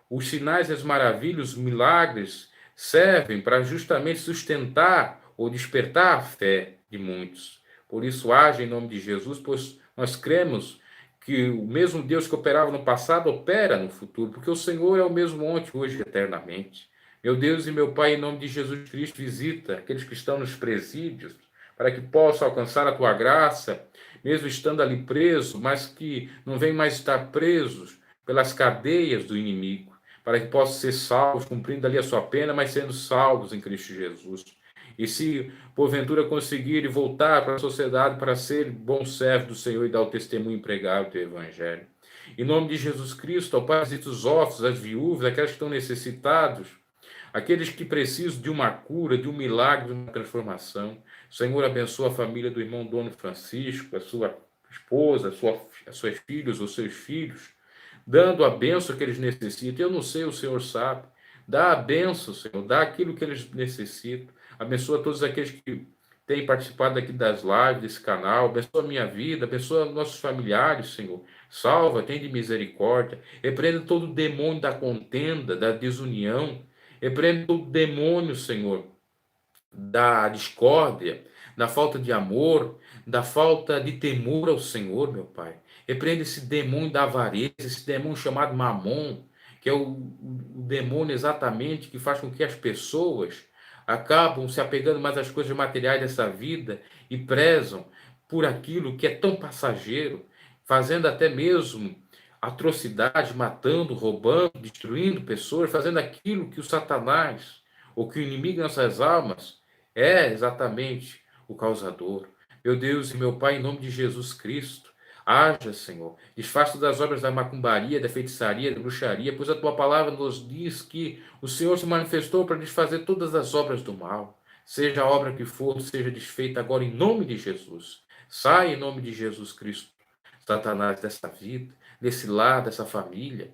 Os sinais e as maravilhas, os milagres, servem para justamente sustentar ou despertar a fé de muitos. Por isso, age em nome de Jesus, pois nós cremos que o mesmo Deus que operava no passado opera no futuro, porque o Senhor é o mesmo ontem, hoje e eternamente. Meu Deus e meu Pai, em nome de Jesus Cristo, visita aqueles que estão nos presídios, para que possam alcançar a tua graça, mesmo estando ali presos, mas que não venham mais estar presos pelas cadeias do inimigo, para que possam ser salvos, cumprindo ali a sua pena, mas sendo salvos em Cristo Jesus. E se porventura conseguirem voltar para a sociedade para ser bom servo do Senhor e dar o testemunho empregado do teu evangelho. Em nome de Jesus Cristo, ó Pai, visita os órfãos, as viúvas, aqueles que estão necessitados, aqueles que precisam de uma cura, de um milagre, de uma transformação. Senhor, abençoa a família do irmão Dono Francisco, a sua esposa, a seus filhos, os seus filhos, dando a bênção que eles necessitam. Eu não sei, o Senhor sabe. Dá a bênção, Senhor, dá aquilo que eles necessitam. Abençoa todos aqueles que têm participado aqui das lives, desse canal. Abençoa a minha vida, abençoa nossos familiares, Senhor. Salva, tem de misericórdia. Repreenda todo o demônio da contenda, da desunião. Repreenda todo o demônio, Senhor, da discórdia, da falta de amor, da falta de temor ao Senhor, meu Pai. Repreenda esse demônio da avareza, esse demônio chamado Mamon, que é o demônio exatamente que faz com que as pessoas acabam se apegando mais às coisas materiais dessa vida e prezam por aquilo que é tão passageiro, fazendo até mesmo atrocidades, matando, roubando, destruindo pessoas, fazendo aquilo que o Satanás, ou que o inimigo de nossas almas é exatamente o causador. Meu Deus e meu Pai, em nome de Jesus Cristo, haja, Senhor, desfaça das obras da macumbaria, da feitiçaria, da bruxaria, pois a tua palavra nos diz que o Senhor se manifestou para desfazer todas as obras do mal. Seja a obra que for, seja desfeita agora em nome de Jesus. Sai em nome de Jesus Cristo, Satanás, dessa vida, desse lar, dessa família.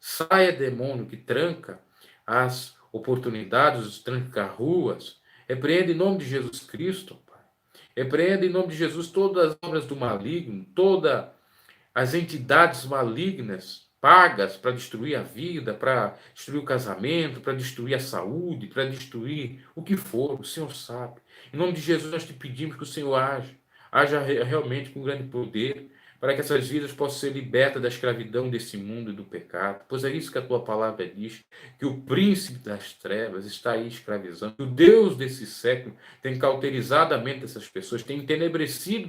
Saia, demônio, que tranca as oportunidades, os tranca-ruas. Repreenda em nome de Jesus Cristo, Pai. Repreenda em nome de Jesus todas as obras do maligno, todas as entidades malignas pagas para destruir a vida, para destruir o casamento, para destruir a saúde, para destruir o que for, o Senhor sabe. Em nome de Jesus nós te pedimos que o Senhor haja realmente com grande poder, para que essas vidas possam ser libertas da escravidão desse mundo e do pecado. Pois é isso que a tua palavra diz, que o príncipe das trevas está aí escravizando. O Deus desse século tem cauterizado a mente dessas pessoas, tem entenebrecido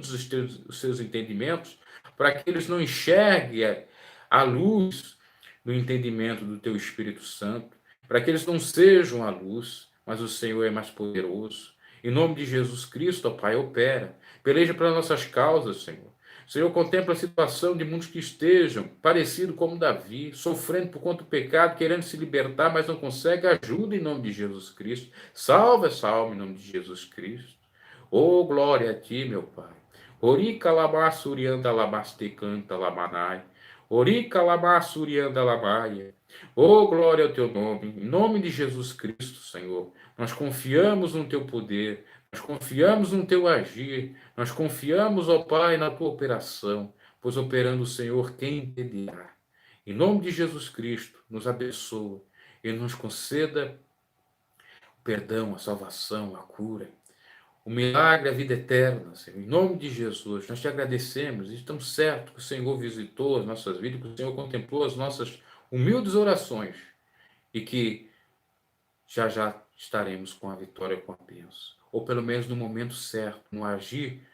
os seus entendimentos, para que eles não enxerguem a luz do entendimento do teu Espírito Santo, para que eles não sejam a luz, mas o Senhor é mais poderoso. Em nome de Jesus Cristo, ó Pai, opera. Peleja pelas nossas causas, Senhor. Senhor, contempla a situação de muitos que estejam parecido como Davi, sofrendo por conta do pecado, querendo se libertar, mas não consegue. Ajuda em nome de Jesus Cristo. Salva essa alma em nome de Jesus Cristo. Oh, glória a ti, meu Pai. Orika labassurianta labaste canta lamanai. Orica labassurianda labaia. Oh, glória ao teu nome, em nome de Jesus Cristo, Senhor. Nós confiamos no teu poder, nós confiamos no teu agir, nós confiamos, ó Pai, na tua operação, pois operando o Senhor, quem impedirá? Em nome de Jesus Cristo, nos abençoa e nos conceda o perdão, a salvação, a cura, o milagre, a vida eterna, Senhor. Em nome de Jesus, nós te agradecemos e estamos certos que o Senhor visitou as nossas vidas, que o Senhor contemplou as nossas humildes orações e que já já estaremos com a vitória, com a bênção. Ou pelo menos no momento certo, no agir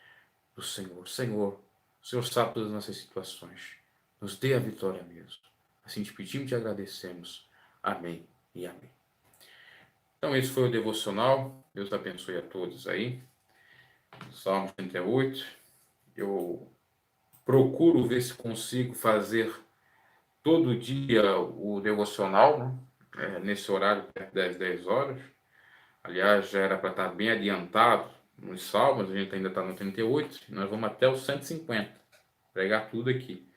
do Senhor. Senhor, o Senhor sabe todas as nossas situações. Nos dê a vitória mesmo. Assim te pedimos e te agradecemos. Amém e amém. Então, esse foi o devocional. Deus abençoe a todos aí. Salmo 38. Eu procuro ver se consigo fazer todo dia o devocional, né? Nesse horário, perto das 10 horas. Aliás, já era para estar bem adiantado nos salmos, a gente ainda está no 38, nós vamos até o 150, pregar tudo aqui.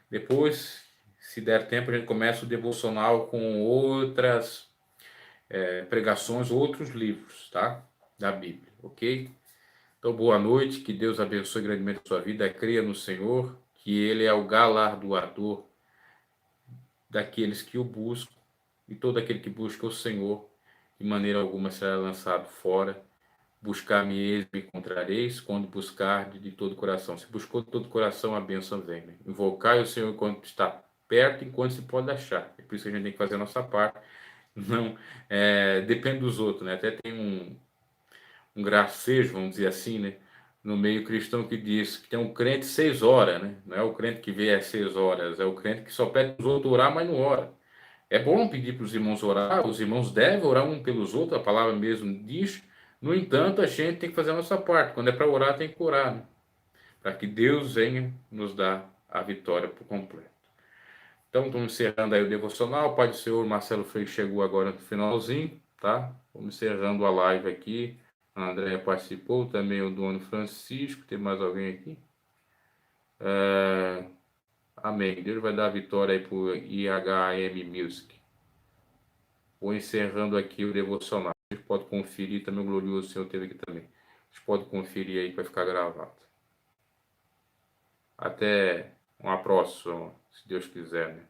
Depois, se der tempo, a gente começa o devocional com outras pregações, outros livros, tá? Da Bíblia, ok? Então, boa noite, que Deus abençoe grandemente a sua vida, creia no Senhor, que Ele é o galardoador daqueles que o buscam, e todo aquele que busca o Senhor, de maneira alguma será lançado fora. Buscar-me-eis, me encontrareis, quando buscar de todo o coração. Se buscou de todo o coração, a bênção vem. Né? Invocai o Senhor enquanto está perto, enquanto se pode achar. É por isso que a gente tem que fazer a nossa parte. Não depende dos outros, né? Até tem um gracejo, vamos dizer assim, né? No meio cristão que diz que tem um crente 6 horas, né? Não é o crente que vê às 6 horas, é o crente que só pede para os outros orar, mas não ora. É bom pedir para os irmãos orar, os irmãos devem orar um pelos outros, a palavra mesmo diz. No entanto, a gente tem que fazer a nossa parte. Quando é para orar, tem que orar, né? Para que Deus venha nos dar a vitória por completo. Então, estamos encerrando aí o devocional. O Pai do Senhor, Marcelo Freire, chegou agora no finalzinho, tá? Vamos encerrando a live aqui. A Andréia participou, também o Dono Francisco. Tem mais alguém aqui? Amém. Deus vai dar a vitória aí para o IHM Music. Vou encerrando aqui o devocional. Vocês podem conferir também, o glorioso Senhor teve aqui também. Vocês podem conferir aí que vai ficar gravado. Até uma próxima, se Deus quiser, né?